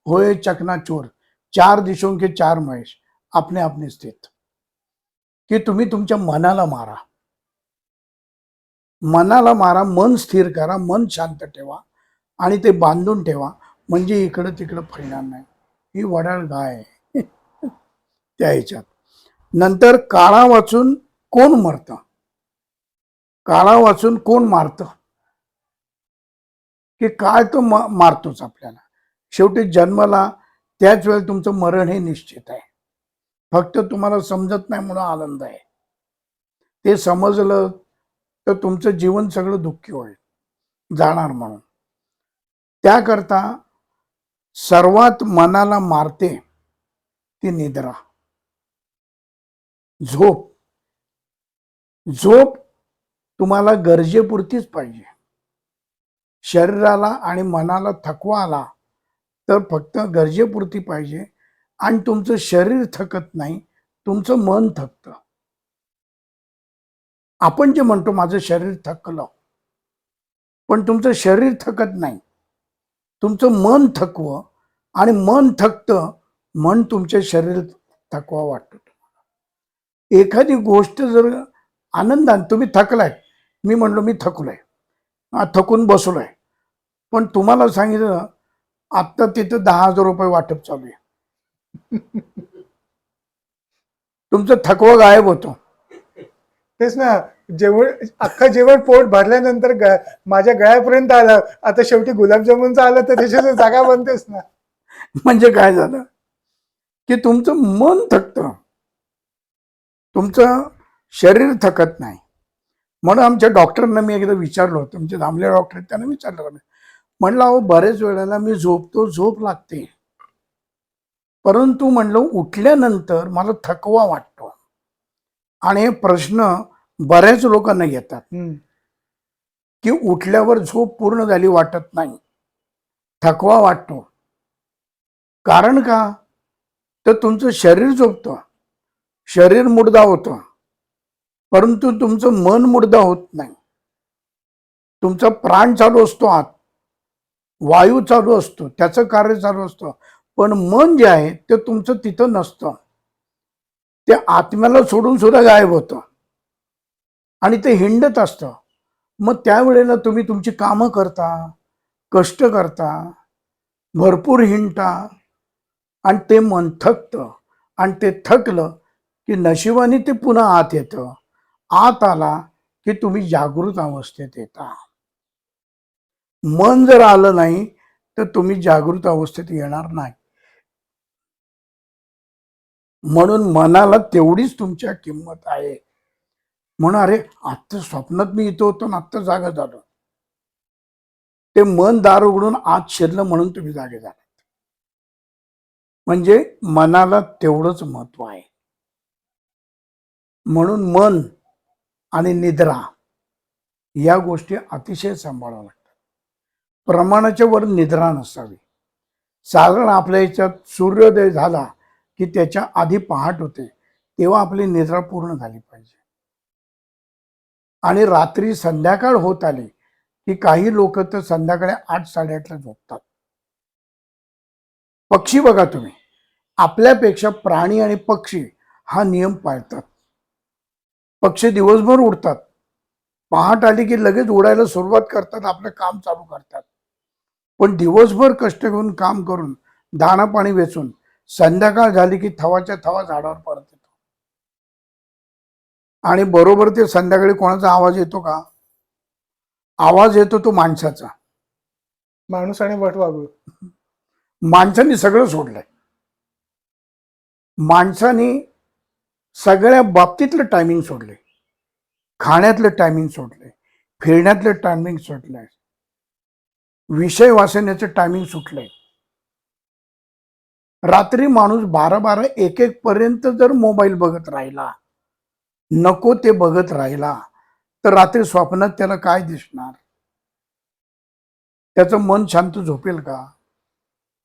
होए चकनाचूर, 4 दिशों के 4 महेश, अपने अपने स्थित. की तुम्ही तुमच्या मनाला मारा. मनाला मारा, मन स्थिर करा, मन शांत ठेवा आणि ते बांधून ठेवा. म्हणजे इकडं तिकडं फिरणार नाही. ही वडाळ गाय आहे त्या ह्याच्यात. नंतर काळा वाचून कोण मरतं, काळा वाचून कोण मारतं, की काळ तो मारतोच आपल्याला. शेवटी जन्माला त्याच वेळेला तुमचं मरण हे निश्चित आहे. फक्त तुम्हाला समजत नाही म्हणून आनंद आहे. ते समजलं तर तुमचं जीवन सगळं दुःखी होईल, जाणार म्हणून. त्याकरता सर्वात मनाला मारते ती निद्रा, झोप. झोप तुम्हाला गरजेपुरतीच पाहिजे. शरीराला आणि मनाला थकवा आला तर फक्त गरजेपुरती पाहिजे. आणि तुमचं शरीर थकत नाही, तुमचं मन थकतं. आपण जे म्हणतो माझं शरीर थकलं, पण तुमचं शरीर थकत नाही. तुमचं मन थकवं आणि मन थकतं, मन तुमच्या शरीर थकवा वाटतो. एखादी गोष्ट जर आनंदाने तुम्ही थकलाय, मी म्हणलो मी थकलोय, थकून बसलोय, पण तुम्हाला सांगितलं आत्ता तिथं 10,000 रुपये वाटप चालू आहे, तुमचं थकवा गायब होतो. तेच ना, जेवण अख्खं जेवण पोट भरल्यानंतर माझ्या गळ्यापर्यंत आलं, आता शेवटी गुलाबजामुनचं आलं तर त्याच्यात जागा बनतेच ना. म्हणजे काय झालं की तुमचं मन थकतं, तुमचं शरीर थकत नाही. म्हणून आमच्या डॉक्टरांना मी एकदा विचारलं होतं, आमचे धामले डॉक्टर आहेत, त्यांना विचारलं होतं, म्हणलं अहो बरेच वेळेला मी झोपतो, झोप लागते, परंतु म्हणलं उठल्यानंतर मला थकवा वाटतो. आणि हे प्रश्न बऱ्याच लोकांना येतात की उठल्यावर झोप पूर्ण झाली वाटत नाही, थकवा वाटतो. कारण का? तर तुमचं शरीर झोपतं, शरीर मुर्दा होतं, परंतु तुमचं मन मुर्दा होत नाही. तुमचा प्राण चालू असतो, आत वायू चालू असतो, त्याचं कार्य चालू असतं, पण मन जे आहे ते तुमचं तिथं नसतं, ते आत्म्याला सोडून सुद्धा गायब होतं आणि ते हिंडत असतं. मग त्यावेळेला तुम्ही तुमची कामं करता, कष्ट करता, भरपूर हिंडता आणि ते मन थकतं. आणि ते थकलं की नशिबाने ते पुन्हा आत येतं. आत आला की तुम्ही जागृत अवस्थेत येता. मन जर आलं नाही तर तुम्ही जागृत अवस्थेत येणार नाही. म्हणून मनाला तेवढीच तुमच्या किंमत आहे. म्हणून अरे आत्ता स्वप्नात मी इथं होतो ना, आत्ता जागा झालो, ते मन दार उघडून आत शिरलं म्हणून तुम्ही जागे झालात. म्हणजे मनाला तेवढंच महत्व आहे. म्हणून मन आणि निद्रा या गोष्टी अतिशय सांभाळाव्या लागतात. प्रमाणाच्या वर निद्रा नसावी. साधारण आपल्या याच्यात सूर्योदय झाला की त्याच्या आधी पहाट होते, तेव्हा आपली निद्रा पूर्ण झाली पाहिजे. आणि रात्री संध्याकाळ होत आली की काही लोक तर संध्याकाळी 8-8:30ला झोपतात. पक्षी बघा तुम्ही, आपल्यापेक्षा प्राणी आणि पक्षी हा नियम पाळतात. पक्षी दिवसभर उडतात, पहाट आली की लगेच उडायला सुरुवात करतात, आपलं काम चालू करतात. पण दिवसभर कष्ट घेऊन काम करून दाणा पाणी वेचून संध्याकाळ झाली की थवाच्या थवा झाडावर परत येतो. आणि बरोबर ते संध्याकाळी कोणाचा आवाज येतो का? आवाज येतो तो माणसाचा. माणूस आणि वटवाघूळ. माणसाने सगळं सोडलंय. माणसाने सगळ्या बाबतीतलं टायमिंग सोडले, खाण्यातलं टायमिंग सोडले, फिरण्यातलं टायमिंग सोडलंय, विषय वाचण्याचं टायमिंग सुटलंय. रात्री माणूस 12-12, 1-1 पर्यंत जर मोबाईल बघत राहिला, नको ते बघत राहिला, तर रात्री स्वप्नात त्याला काय दिसणार? त्याचं मन शांत झोपेल का?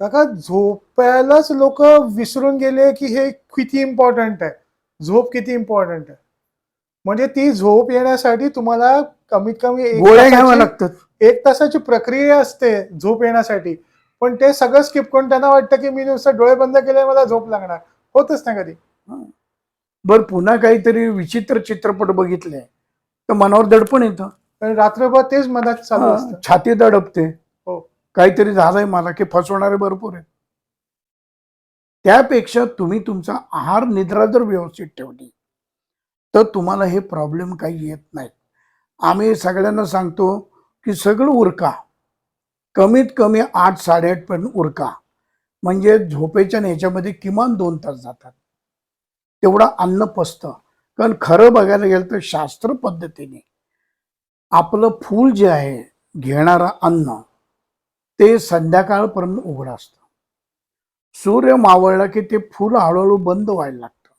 काका, झोपायलाच लोक विसरून गेले की हे किती इम्पॉर्टंट आहे, झोप किती इम्पॉर्टंट आहे. म्हणजे ती झोप येण्यासाठी तुम्हाला कमीत कमी गोळ्या घ्याव्या लागतात. 1 तासाची प्रक्रिया असते झोप येण्यासाठी. पण ते सगळं स्किप करून त्यांना वाटतं की मी नुसतं डोळे बंद केले मला झोप लागणार. होतच नाही कधी. बर पुन्हा काहीतरी विचित्र चित्रपट बघितले तर मनावर दडपण येतं, आणि रात्रभर तेच मनात चालू असतं. छाती दडपते, हो. काहीतरी झालंय मला, की फसवणारे भरपूर आहेत. त्यापेक्षा तुम्ही तुमचा आहार निद्रा जर व्यवस्थित ठेवली तर तुम्हाला हे प्रॉब्लेम काही येत नाहीत. आम्ही सगळ्यांना सांगतो की सगळं उरका, कमीत कमी 8-8:30 पर्यंत उरका, म्हणजे झोपेच्या ह्याच्यामध्ये किमान 2 तास जातात, तेवढं अन्न पचतं. कारण खरं बघायला गेलं तर शास्त्र पद्धतीने आपलं फूल जे आहे घेणारं अन्न ते संध्याकाळपर्यंत उघडं असतं. सूर्य मावळला की ते फूल हळूहळू बंद व्हायला लागतं,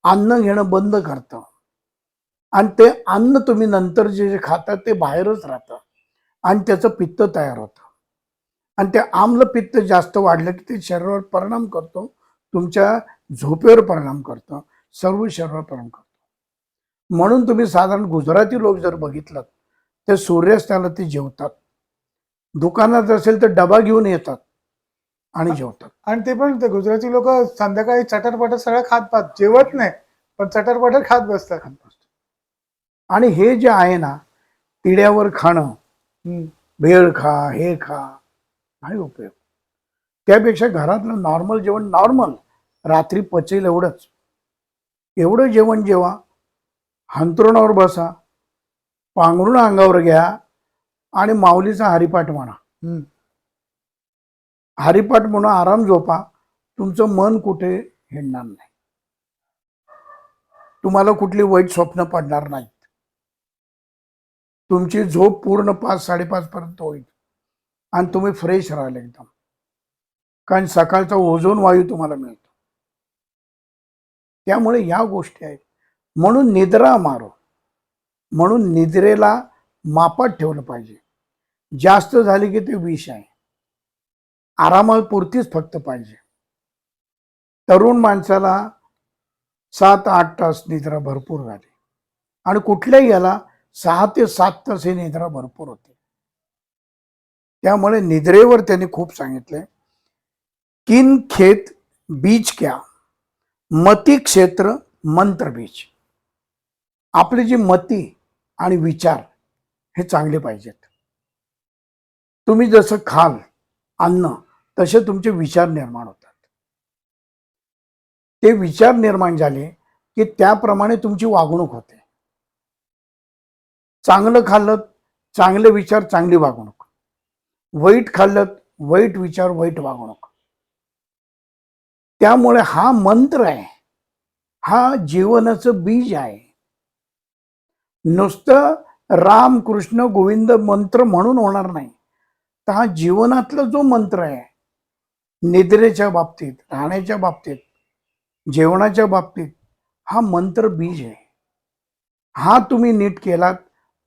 अन्न घेणं बंद करतं आणि ते अन्न तुम्ही नंतर जे जे खाता ते बाहेरच राहतं आणि त्याचं पित्त तयार होतं. आणि ते आम्ल पित्त जास्त वाढलं की ते शरीरावर परिणाम करतो, तुमच्या झोपेवर परिणाम करतं, सर्व शरीरावर परिणाम करतो. म्हणून तुम्ही साधारण गुजराती लोक जर बघितलं तर सूर्यास्ताला ते जेवतात, दुकानात असेल तर डबा घेऊन येतात आणि जेवतात. आणि ते पण ते गुजराती लोक संध्याकाळी चटरपटर सगळं खात पात, जेवत नाही पण चटरपटर खात बसतात. आणि हे जे आहे ना, तिड्यावर खाणं, हम्म. भेळ खा, हे खा, नाही उपयोग. त्यापेक्षा घरातलं नॉर्मल जेवण, नॉर्मल रात्री पचेल एवढंच, एवढं जेवण जेवा, अंथरुणावर बसा, पांघरुण अंगावर घ्या आणि माऊलीचा हरिपाठ म्हणा. हम्म. हरिपाठ म्हणून आराम झोपा. तुमचं मन कुठे हिंडणार नाही, तुम्हाला कुठली वाईट स्वप्न पडणार नाहीत. तुमची झोप पूर्ण 5-5:30 पर्यंत होईल आणि तुम्ही फ्रेश राहाल एकदम, कारण सकाळचा ओझोन वायू तुम्हाला मिळतो. त्यामुळे या गोष्टी आहेत. म्हणून निद्रा मारो, म्हणून निद्रेला मापात ठेवलं पाहिजे. जास्त झाली की ते विष आहे. आरामापुरतीच फक्त पाहिजे. तरुण माणसाला 7-8 तास निद्रा भरपूर झाली आणि कुठल्याही याला 6 ते 7 तास ही निद्रा भरपूर होते. त्यामुळे निद्रेवर त्यांनी खूप सांगितलंय. किन खेत बीज क्या, मती क्षेत्र मंत्र बीज. आपली जी मती आणि विचार हे चांगले पाहिजेत. तुम्ही जसं खाल अन्न तसे तुमचे विचार निर्माण होतात. ते विचार निर्माण झाले की त्याप्रमाणे तुमची वागणूक होते. चांगलं खाल्लं, चांगले विचार, चांगली वागणूक. वाईट खाल्लं, वाईट विचार, वाईट वागणूक. त्यामुळे हा मंत्र आहे, हा जीवनाचं बीज आहे. नुसतं राम कृष्ण गोविंद मंत्र म्हणून होणार नाही, तर हा जीवनातला जो मंत्र आहे, निद्रेच्या बाबतीत, राहण्याच्या बाबतीत, जेवणाच्या बाबतीत, हा मंत्र बीज आहे. हा तुम्ही नीट केलात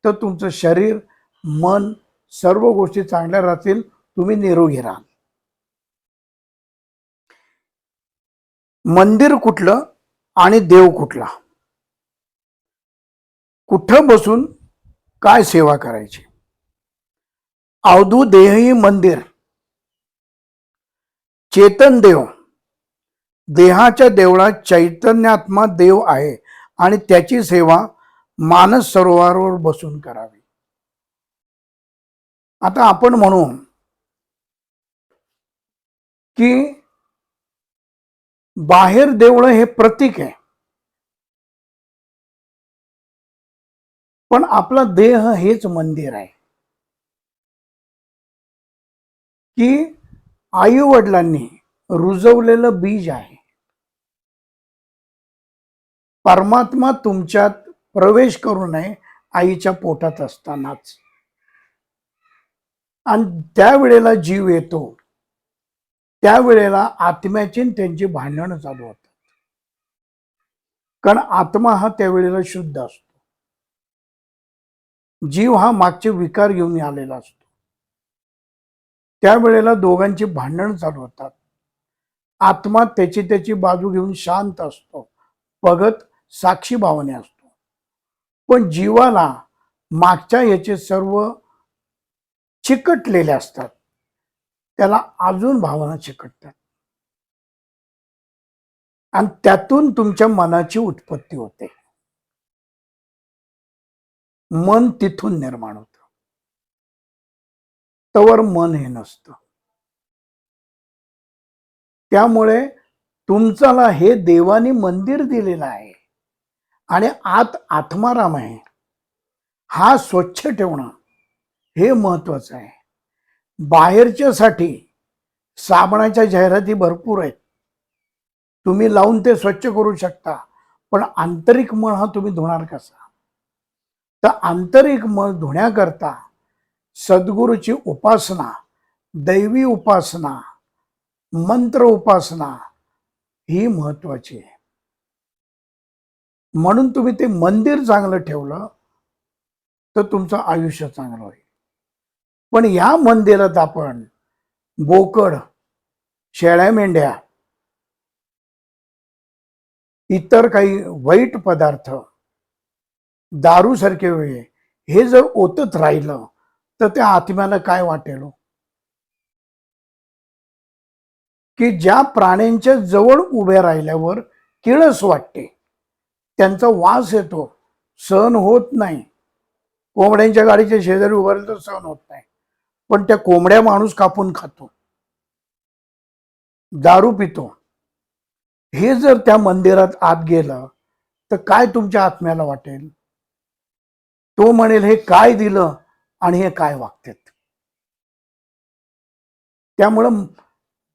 तर तुमचं शरीर, मन, सर्व गोष्टी चांगल्या राहतील, तुम्ही निरोगी राहाल. मंदिर कुठलं आणि देव कुठला, कुठं बसून काय सेवा करायची. अवधू देही मंदिर, चेतन देव. देहाच्या देवळात चैतन्यात्मा देव आहे आणि त्याची सेवा मानस सरोवरावर बसून करावी. आता आपण म्हणू की बाहेर देवळं हे प्रतीक आहे, पण आपला देह हेच मंदिर आहे. की आई वडिलांनी रुजवलेलं बीज आहे. परमात्मा तुमच्यात प्रवेश करू नये आईच्या पोटात असतानाच, आणि त्यावेळेला जीव येतो, त्यावेळेला आत्म्याची त्यांची भांडणं चालू होतात. कारण आत्मा हा त्यावेळेला शुद्ध असतो, जीव हा मागचे विकार घेऊन आलेला असतो. त्यावेळेला दोघांची भांडण चालू होतात. आत्मा त्याची बाजू घेऊन शांत असतो, बघत साक्षी भावने असतो. पण जीवाला मागच्या याचे सर्व चिकटलेले असतात, त्याला अजून भावना चिकटतात आणि त्यातून तुमच्या मनाची उत्पत्ती होते. मन तिथून निर्माण होतं. तवर मन हे नसतं. त्यामुळे तुमच्याला हे देवानी मंदिर दिलेलं आहे आणि आत आत्माराम आहे. हा स्वच्छ ठेवणं हे महत्वाचं आहे. बाहेरच्यासाठी साबणाच्या जाहिराती भरपूर आहेत, तुम्ही लावून ते स्वच्छ करू शकता, पण आंतरिक मन हा तुम्ही धुणार कसा. तर आंतरिक मन धुण्याकरता सद्गुरूची उपासना, दैवी उपासना, मंत्र उपासना ही महत्वाची आहे. म्हणून तुम्ही ते मंदिर चांगलं ठेवलं तर तुमचं आयुष्य चांगलं होईल. पण या मंदिरात आपण बोकड, शेळ्या मेंढ्या, इतर काही वाईट पदार्थ, दारू सारखे वेळे हे जर ओतत राहिलं तर त्या आत्म्याला काय वाटेल हो? की ज्या प्राण्यांच्या जवळ उभे राहिल्यावर किळस वाटते, त्यांचा वास येतो, सहन होत नाही. कोंबड्यांच्या गाडीच्या शेजारी उभं राहिलं तर सहन होत नाही, पण त्या कोंबड्या माणूस कापून खातो, दारू पितो. हे जर त्या मंदिरात आत गेलं तर काय तुमच्या आत्म्याला वाटेल? तो म्हणेल हे काय दिलं आणि हे काय वागतात. त्यामुळं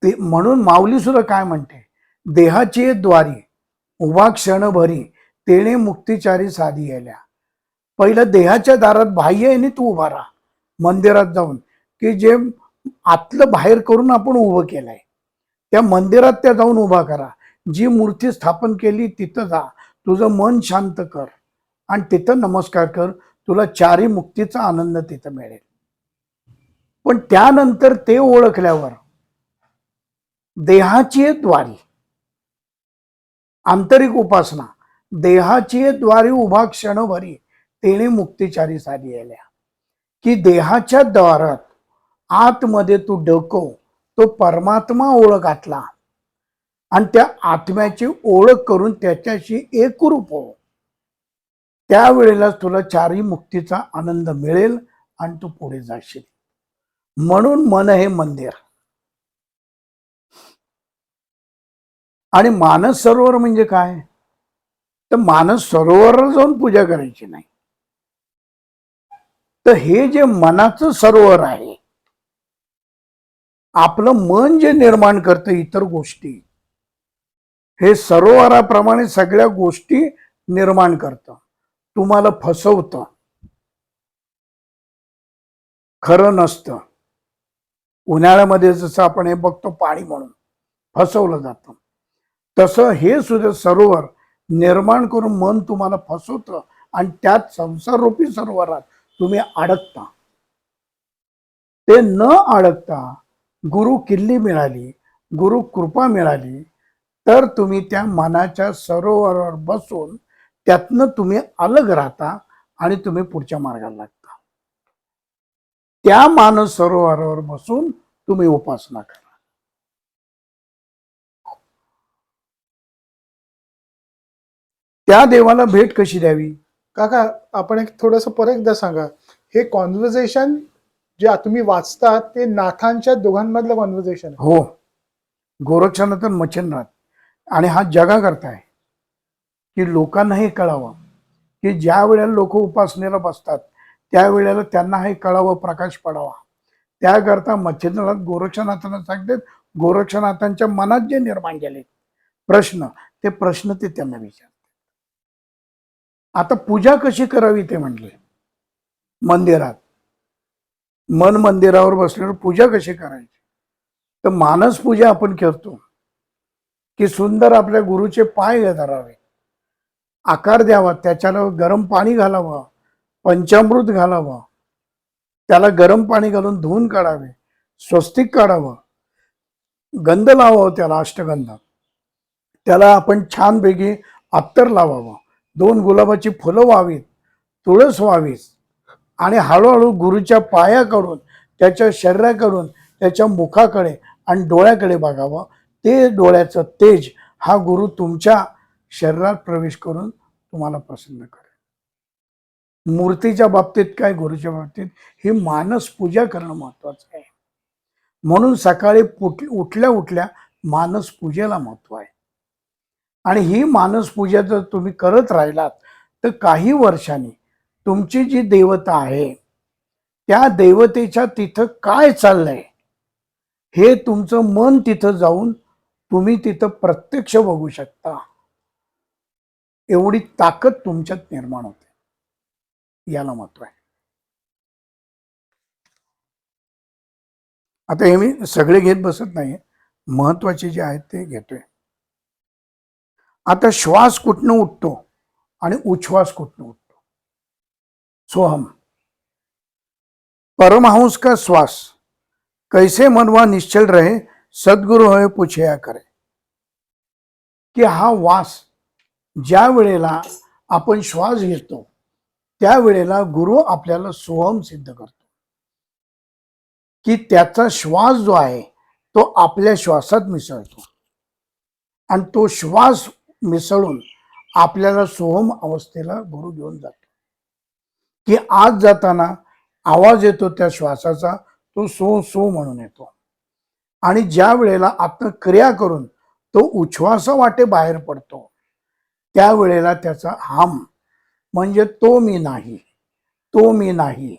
म्हणून माऊली सुद्धा काय म्हणते, देहाची द्वारी उभा क्षण भरी तेणे मुक्तिचारी साधी यायल्या. पहिलं देहाच्या दारात बाह्य आहे तू उभा राहा मंदिरात जाऊन, की जे आतलं बाहेर करून आपण उभं केलंय त्या मंदिरात त्या जाऊन उभा करा. जी मूर्ती स्थापन केली तिथं जा, तुझं मन शांत कर आणि तिथं नमस्कार कर, तुला चारी मुक्तीचा आनंद तिथं मिळेल. पण त्यानंतर ते ओळखल्यावर देहाची द्वारी आंतरिक उपासना, देहाची द्वारी उभा क्षण भरी तेणे मुक्तिचारी साधी यायल्या. की देहाच्या द्वारात आतमध्ये तू डोकव, तो परमात्मा ओळखातला आणि त्या आत्म्याची ओळख करून त्याच्याशी एकरूप हो. त्यावेळेला तुला चारी मुक्तीचा आनंद मिळेल आणि तू पुढे जाशील. म्हणून मन हे मंदिर. आणि मानस सरोवर म्हणजे काय? तर मानस सरोवराला जाऊन पूजा करायची नाही. तर हे जे मनाचं सरोवर आहे, आपलं मन जे निर्माण करतं इतर गोष्टी, हे सरोवराप्रमाणे सगळ्या गोष्टी निर्माण करतं, तुम्हाला फसवतं, खरं नसतं. उन्हाळ्यामध्ये जसं आपण हे बघतो पाणी म्हणून फसवलं जातं, तसं हे सुद्धा सरोवर निर्माण करून मन तुम्हाला फसवतं आणि त्यात संसाररूपी सरोवरात तुम्ही अडकता. ते न अडकता गुरु किल्ली मिळाली, गुरु कृपा मिळाली, तर तुम्ही त्या मनाच्या सरोवरावर बसून त्यातनं तुम्ही अलग राहता आणि तुम्ही पुढच्या मार्गाला लागता. त्या मानस सरोवरावर बसून तुम्ही उपासना करा. त्या देवाला भेट कशी द्यावी? काका, आपण एक थोडंसं परत एकदा सांगा, हे कॉन्व्हर्सेशन जे तुम्ही वाचता ते नाथांच्या दोघांमधलं कॉन्व्हर्सेशन आहे? हो, गोरक्षनाथ आणि मच्छिंद्रनाथ. आणि हा जगा करताय की लोकांना हे कळावं की ज्या वेळेला लोक उपासनेला बसतात त्यावेळेला त्यांना हे कळावं, प्रकाश पडावा. त्याकरता मच्छिंद्रनाथ गोरक्षनाथांना सांगतात, गोरक्षनाथांच्या मनात जे निर्माण झाले प्रश्न, ते प्रश्न ते त्यांना विचारतात. आता पूजा कशी करावी ते म्हणले मंदिरात. मन मंदिरावर बसल्यावर पूजा कशी करायची? तर मानस पूजा आपण करतो की सुंदर आपल्या गुरुचे पाय धरावे, आकार द्यावा, त्याच्याला गरम पाणी घालावं, पंचामृत घालावं, त्याला गरम पाणी घालून धुवून काढावे, स्वस्तिक काढावं, गंध लावावं, त्याला अष्टगंध, त्याला आपण छानपैकी अत्तर लावावं, 2 गुलाबाची फुलं व्हावीत, तुळस व्हावीत आणि हळूहळू गुरुच्या पायाकडून, त्याच्या शरीराकडून, त्याच्या मुखाकडे आणि डोळ्याकडे बघावं. ते डोळ्याचं तेज हा गुरु तुमच्या शरीरात प्रवेश करून तुम्हाला प्रसन्न करेल. मूर्तीच्या बाबतीत काय, गुरुच्या बाबतीत ही मानस पूजा करणं महत्वाचं आहे. म्हणून सकाळी उठल्या उठल्या मानस पूजेला महत्व आहे. आणि ही मानस पूजा जर तुम्ही करत राहिलात तर काही वर्षांनी तुमची जी देवता आहे त्या देवतेच्या तिथं काय चाललंय हे तुमचं मन तिथं जाऊन तुम्ही तिथं प्रत्यक्ष बघू शकता. एवढी ताकद तुमच्यात निर्माण होते. याला महत्व आहे. आता हे मी सगळे घेत बसत नाही, महत्वाचे जे आहेत ते घेतोय. आता श्वास कुठनं उठतो आणि उच्छ्वास कुठनं उठतो? सोहम. परमहंस का श्वास कैसे मनवा निश्चल रहे, सद्गुरु होय पूछया करे. की हा वास ज्या वेळेला आपण श्वास घेतो त्यावेळेला गुरु आपल्याला सोहम सिद्ध करतो. की त्याचा श्वास जो आहे तो आपल्या श्वासात मिसळतो आणि तो श्वास मिसळून आपल्याला सोहम अवस्थेला गुरु घेऊन जातो. की आज जाताना आवाज येतो त्या श्वासाचा, तो सो सो म्हणून येतो. आणि ज्या वेळेला आत्म क्रिया करून तो उच्छ्वासा वाटे बाहेर पडतो, त्यावेळेला त्याचा हम म्हणजे तो मी नाही, तो मी नाही,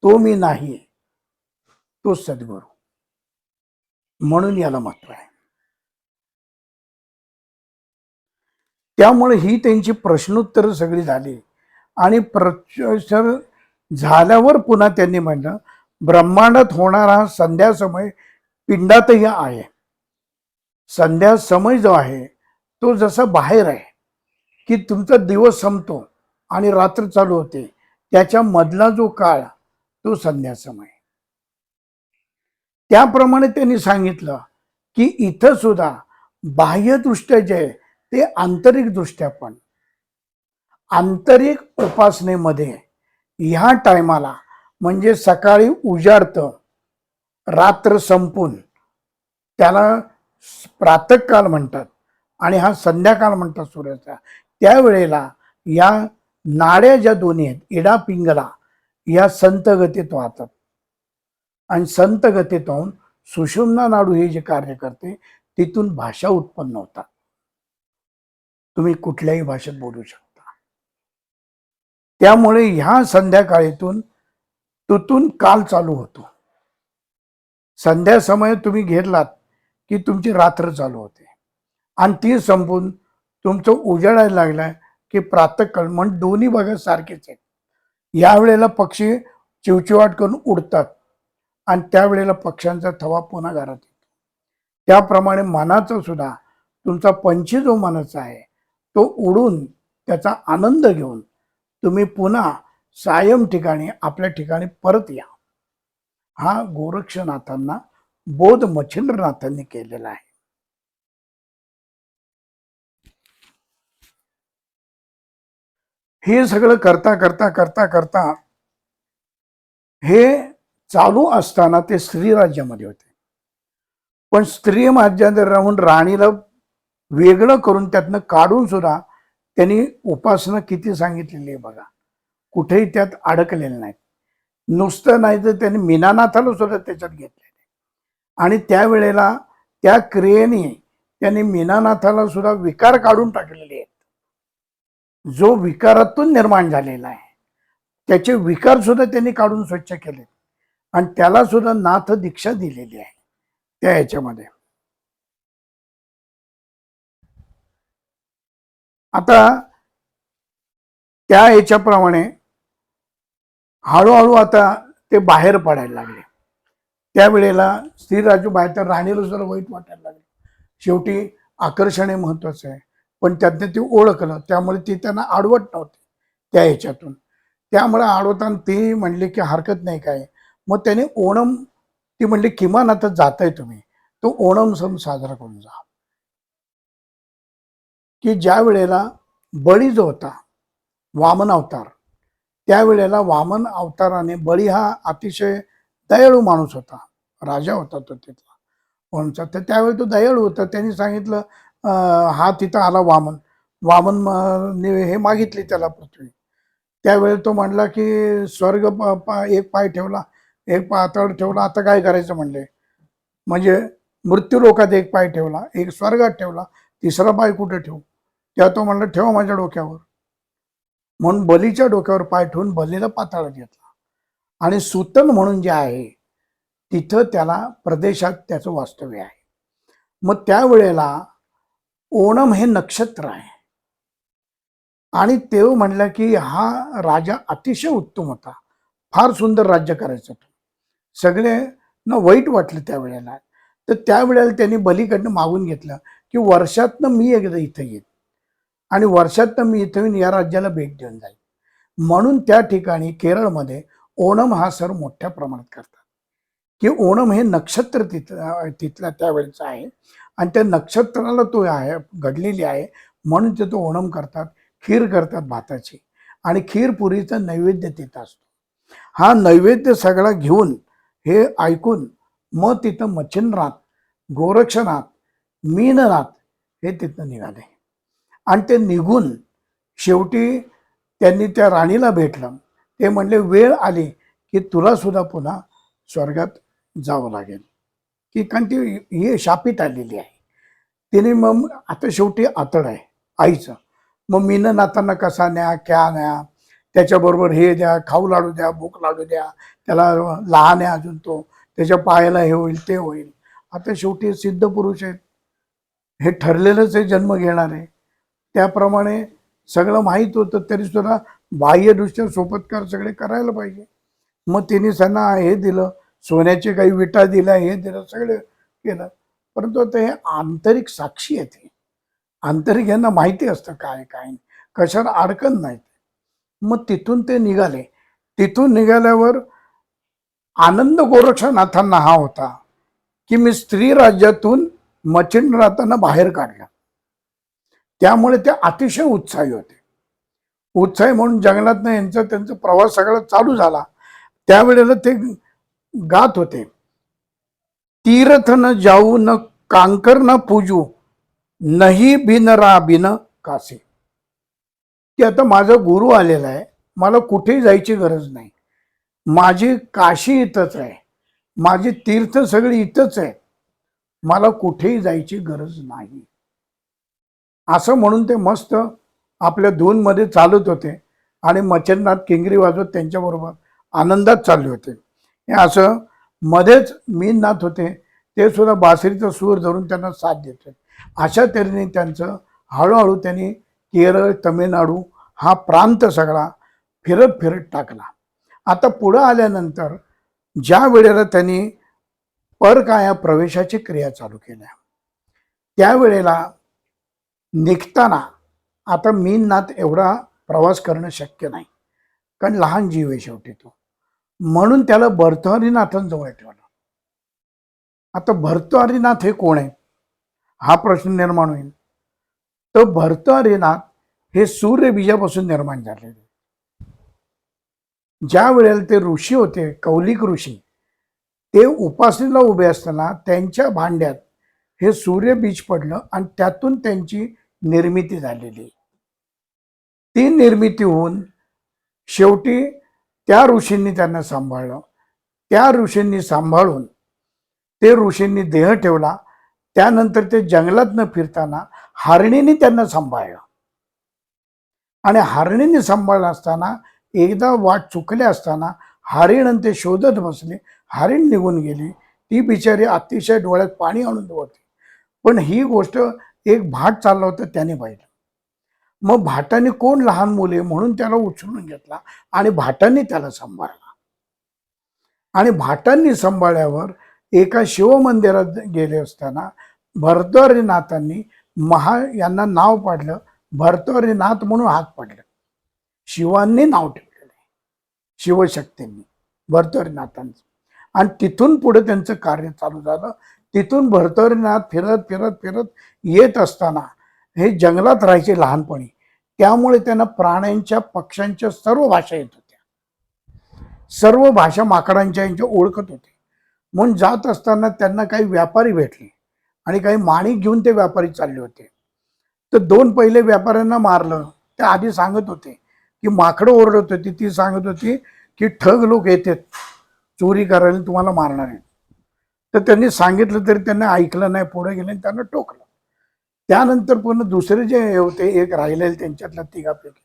तो मी नाही, तो सद्गुरू, म्हणून याला महत्व आहे. त्यामुळे ही त्यांची प्रश्नोत्तर सगळी झाली आणि प्रश्नोत्तर झाल्यावर पुन्हा त्यांनी म्हणलं, ब्रह्मांडात होणारा संध्या समय पिंडातही आहे. संध्या समय जो आहे तो जसा बाहेर आहे की तुमचा दिवस संपतो आणि रात्र चालू होते, त्याच्या मधला जो काळ तो संध्या समय. त्याप्रमाणे त्यांनी सांगितलं की इथं सुद्धा बाह्यदृष्ट्या जे आहे ते आंतरिक दृष्ट्या पण, आंतरिक उपासनेमध्ये ह्या टायमाला म्हणजे सकाळी उजाडतं, रात्र संपून त्याला प्रातःकाल म्हणतात आणि हा संध्याकाळ म्हणतात सूर्याचा. त्यावेळेला या नाड्या ज्या दोन्ही आहेत इडा पिंगला, या संत गतीत वाहतात आणि संत गतीत होऊन सुषुम्ना नाडू हे जे कार्य करते तिथून भाषा उत्पन्न होतात. तुम्ही कुठल्याही भाषेत बोलू शकता. त्यामुळे ह्या संध्याकाळीतून तुतून काल चालू होतो. संध्या समय तुम्ही घेतलात की तुमची रात्र चालू होते आणि ती संपून तुमचं उजाडायला लागलाय की प्रातःकाळ, म्हणजे दोन्ही बघा सारखेच आहेत. यावेळेला पक्षी चिवचिवाट करून उडतात आणि त्यावेळेला पक्ष्यांचा थवा पुन्हा घरात येतो. त्याप्रमाणे मनाचा सुद्धा तुमचा पंची जो मनाचा आहे तो उडून त्याचा आनंद घेऊन तुम्ही पुन्हा सायम ठिकाणी आपल्या ठिकाणी परत या. हा गोरक्षनाथांना बोध मच्छिंद्रनाथांनी केलेला आहे. हे सगळं करता करता करता करता हे चालू असताना ते स्त्री राज्यामध्ये होते. पण स्त्री राज्यात राहून राणीला वेगळं करून त्यातनं काढून सुद्धा त्यांनी उपासना किती सांगितलेली आहे बघा. कुठेही त्यात अडकलेलं नाही. नुसतं नाही तर त्यांनी मीनानाथाला सुद्धा त्याच्यात घेतलेलं आणि त्यावेळेला त्या क्रियेने त्यांनी मीनानाथाला सुद्धा विकार काढून टाकलेले आहेत. जो विकारातून निर्माण झालेला आहे त्याचे विकार सुद्धा त्यांनी काढून स्वच्छ केले आणि त्याला सुद्धा नाथ दीक्षा दिलेली आहे त्या ह्याच्यामध्ये. आता त्या ह्याच्याप्रमाणे हळूहळू आता ते बाहेर पडायला लागले. त्यावेळेला स्त्रीराजू बाहेर, त्या राणीला सुद्धा वाईट वाटायला लागले. शेवटी आकर्षण हे महत्वाचं आहे, पण त्यातनं ती ओळखलं त्यामुळे ती त्यांना आडवत नव्हती त्या ह्याच्यातून. त्यामुळे आडवताना ती म्हणली की हरकत नाही काय. मग त्याने ओणम, ती म्हणली किमान आता जाताय तुम्ही तो ओणम सण साजरा करून जा. की ज्या वेळेला बळी जो होता वामन अवतार, त्यावेळेला वामन अवताराने, बळी हा अतिशय दयाळू माणूस होता, राजा होता तो तिथला कोणचा, तर त्यावेळी तो दयाळू होता. त्यांनी सांगितलं हा तिथं आला वामन, वामन हे मागितली त्याला पृथ्वी. त्यावेळी तो म्हणला की स्वर्ग एक पाय ठेवला, एक पाताळ ठेवला, आता काय करायचं म्हणले. म्हणजे मृत्यू लोकात एक पाय ठेवला, एक स्वर्गात ठेवला, तिसरा पाय कुठे ठेवू. तेव्हा तो म्हणला ठेवा माझ्या डोक्यावर. म्हणून बलीच्या डोक्यावर पाय ठेवून बलीला पाताळात घेतला आणि सुतन म्हणून जे आहे तिथं त्याला प्रदेशात त्याचं वास्तव्य आहे. मग त्यावेळेला ओणम हे नक्षत्र आहे आणि ते म्हणलं की हा राजा अतिशय उत्तम होता, फार सुंदर राज्य करायचं होतं. सगळे न वाईट वाटलं त्यावेळेला. तर त्यावेळेला त्यांनी बलीकडनं मागून घेतलं की वर्षातनं मी एकदा इथं येईन आणि वर्षातनं मी इथं येऊन या राज्याला भेट देऊन जाईल. म्हणून त्या ठिकाणी केरळमध्ये ओणम हा सण मोठ्या प्रमाणात करतात. की ओणम हे नक्षत्र तिथल्या त्यावेळेचं आहे आणि त्या नक्षत्राला तो आहे घडलेली आहे, म्हणून ते तो ओणम करतात. खीर करतात भाताची आणि खीर पुरीचा नैवेद्य तिथं असतो. हा नैवेद्य सगळा घेऊन हे ऐकून मग तिथं मच्छिंद्रनाथ, गोरक्षनाथ, मीननाथ हे तिथं निघाले. आणि ते निघून शेवटी त्यांनी त्या राणीला भेटलं. ते म्हणले वेळ आली की तुला सुद्धा पुन्हा स्वर्गात जावं लागेल, की कारण ती ही शापित आलेली आहे. तिने मग आता शेवटी आतड आहे आईचं. मग मीननाथांना कसा न्या क्या न्या, त्याच्याबरोबर हे द्या, खाऊ लाडू द्या, भूक लाडू द्या, त्याला लहान आहे अजून तो, त्याच्या पायाला हे होईल ते होईल. आता शेवटी सिद्ध पुरुष आहेत, हे ठरलेलंच आहे जन्म घेणार आहे. त्याप्रमाणे सगळं माहीत होतं तरी सुद्धा बाह्यदृष्ट्या सोपत्कार सगळे करायला पाहिजे. मग तिने त्यांना हे दिलं, सोन्याचे काही विटा दिल्या, हे दिलं, सगळं केलं. परंतु आता हे आंतरिक साक्षी आहेत, हे आंतरिक यांना माहिती असतं काय काय नाही, कशाला अडकत नाहीत. मग तिथून ते निघाले. तिथून निघाल्यावर आनंद गोरक्षनाथांना हा होता की मी स्त्री राज्यातून मच्छिंद्रनाथांना बाहेर काढलं. त्यामुळे ते अतिशय उत्साही होते. उत्साही म्हणून जंगलातनं यांचा त्यांचा प्रवास सगळा चालू झाला. त्यावेळेला ते गात होते, तीर्थ न जाऊ न कांकर न पूजू, नाही बिन रा बिन कासे. की आता माझा गुरु आलेला आहे, मला कुठेही जायची गरज नाही, माझी काशी इथंच आहे, माझी तीर्थ सगळी इथंच आहे, मला कुठेही जायची गरज नाही. असं म्हणून ते मस्त आपल्या धूनमध्ये चालत होते आणि मच्छिंद्रनाथ किंगरी वाजवत त्यांच्याबरोबर आनंदात चालले होते. हे असं मध्येच मीननाथ होते, ते सुद्धा बासरीचा सूर धरून त्यांना साथ देत होते. अशा तऱ्हेने त्यांचं हळूहळू त्यांनी केरळ, तमिळनाडू हा प्रांत सगळा फिरत फिरत टाकला. आता पुढं आल्यानंतर ज्या वेळेला त्यांनी परकाया प्रवेशाची क्रिया चालू केल्या, त्यावेळेला निघताना आता मीननाथ एवढा प्रवास करणं शक्य नाही, कारण लहान जीव आहे शेवटी तो, म्हणून त्याला भर्तहरिनाथांजवळ ठेवलं. आता भर्तहरिनाथ हे कोण आहे हा प्रश्न निर्माण होईल. तर भर्तहरिनाथ हे सूर्यबीजापासून निर्माण झालेले. ज्या वेळेला ते ऋषी होते, कौलिक ऋषी, ते उपासनेला उभे असताना त्यांच्या भांड्यात हे सूर्यबीज पडलं आणि त्यातून त्यांची निर्मिती झालेली. ती निर्मिती होऊन शेवटी त्या ऋषींनी त्यांना सांभाळलं. त्या ऋषींनी सांभाळून ते ऋषींनी देह ठेवला. त्यानंतर ते जंगलात न फिरताना हरणीने त्यांना सांभाळलं. आणि हरणीने सांभाळलं असताना एकदा वाट चुकले असताना हरिण ते शोधत बसले, हरिण निघून गेली. ती बिचारी अतिशय डोळ्यात पाणी आणून होती. पण ही गोष्ट एक भाट चालला होता त्याने पाहिलं. मग भाटाने कोण लहान मुले म्हणून त्याला उचलून घेतला आणि भाटांनी त्याला सांभाळला. आणि भाटांनी सांभाळल्यावर एका शिवमंदिरात गेले असताना भर्तहरिनाथांनी यांना नाव पाडलं, भर्तहरिनाथ म्हणून हात पडलं. शिवांनी नाव ठेवलेलं आहे, शिवशक्तींनी भर्तहरिनाथांचं. आणि तिथून पुढे त्यांचं कार्य चालू झालं. तिथून भर्तहरिनाथ फिरत फिरत फिरत येत असताना हे जंगलात राहायचे लहानपणी, त्यामुळे त्यांना प्राण्यांच्या, पक्ष्यांच्या सर्व भाषा येत होत्या. सर्व भाषा माकडांच्या यांच्या ओळखत होते. म्हणून जात असताना त्यांना काही व्यापारी भेटले आणि काही माणिक घेऊन ते व्यापारी चालले होते. तर दोन पहिले व्यापाऱ्यांना मारलं. ते आधी सांगत होते की माकडं ओरडत होती, ती सांगत होती की ठग लोक येतात चोरी करायला, तुम्हाला मारणार आहे. तर त्यांनी सांगितलं तरी त्यांना ऐकलं नाही, पुढे गेले आणि त्यांना टोकलं. त्यानंतर पुन्हा दुसरे जे होते, एक राहिलेले त्यांच्यातल्या तिघापैकी,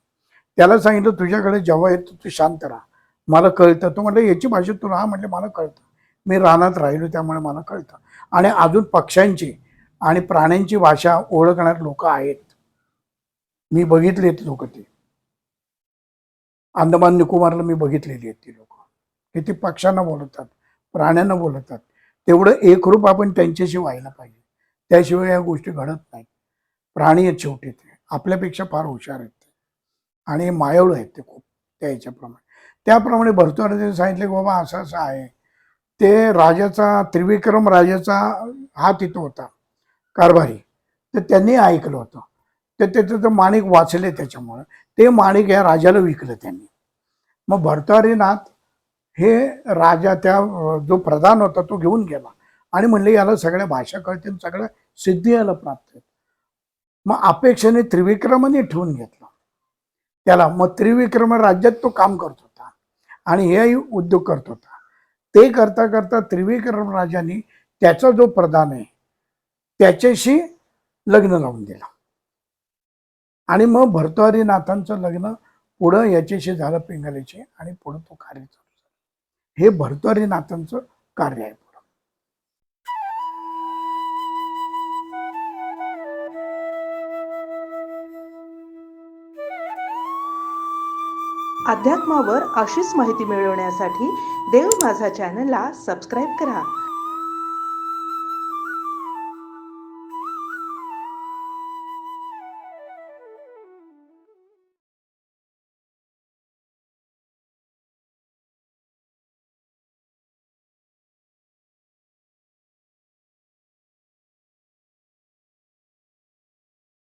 त्याला सांगितलं तुझ्याकडे जेव्हा येतो तू शांत राहा, मला कळतं. तो म्हटलं याची भाषा तुला? हा म्हटलं मला कळतं, मी रानात राहिलो त्यामुळे मला कळतं. आणि अजून पक्ष्यांची आणि प्राण्यांची भाषा ओळखणारे लोक आहेत, मी बघितलेत लोक. ते अंदमान निकोबारला मी बघितलेली आहेत ती लोक, की ती पक्ष्यांना बोलवतात, प्राण्यांना बोलवतात. तेवढं एकरूप आपण त्यांच्याशी व्हायला पाहिजे, त्याशिवाय या गोष्टी घडत नाहीत. प्राणी आहेत शेवटी, ते आपल्यापेक्षा फार हुशार आहेत ते, आणि मायाळू आहेत ते खूप. त्याप्रमाणे भर्तहरिनाथांनी सांगितले की बाबा असं असं आहे. ते राजाचा, त्रिविक्रम राजाचा हा तिथं होता कारभारी, तर त्यांनी ऐकलं होतं. तर त्याचं तर माणिक वाचले, त्याच्यामुळं ते माणिक या राजाला विकलं त्यांनी. मग भर्तहरिनाथ हे राजा त्या जो प्रधान होता तो घेऊन गेला आणि म्हणले याला सगळ्या भाषा कळतील, सगळ्या सिद्धी याला प्राप्त आहेत. मग अपेक्षेने त्रिविक्रमाने ठेवून घेतला त्याला. मग त्रिविक्रम राज्यात तो काम करत होता आणि हेही उद्योग करत होता. ते करता करता त्रिविक्रम राजाने त्याचा जो प्रधान आहे त्याच्याशी लग्न लावून दिलं आणि मग भर्तृहरीनाथांचं लग्न पुढं याच्याशी झालं पिंगलेचे आणि पुढं तो कार्य चालू झालं. हे भर्तृहरीनाथांचं कार्य आहे. अध्यात्मावर अशीच माहिती मिळवण्यासाठी देव माझा चॅनलला सबस्क्राईब करा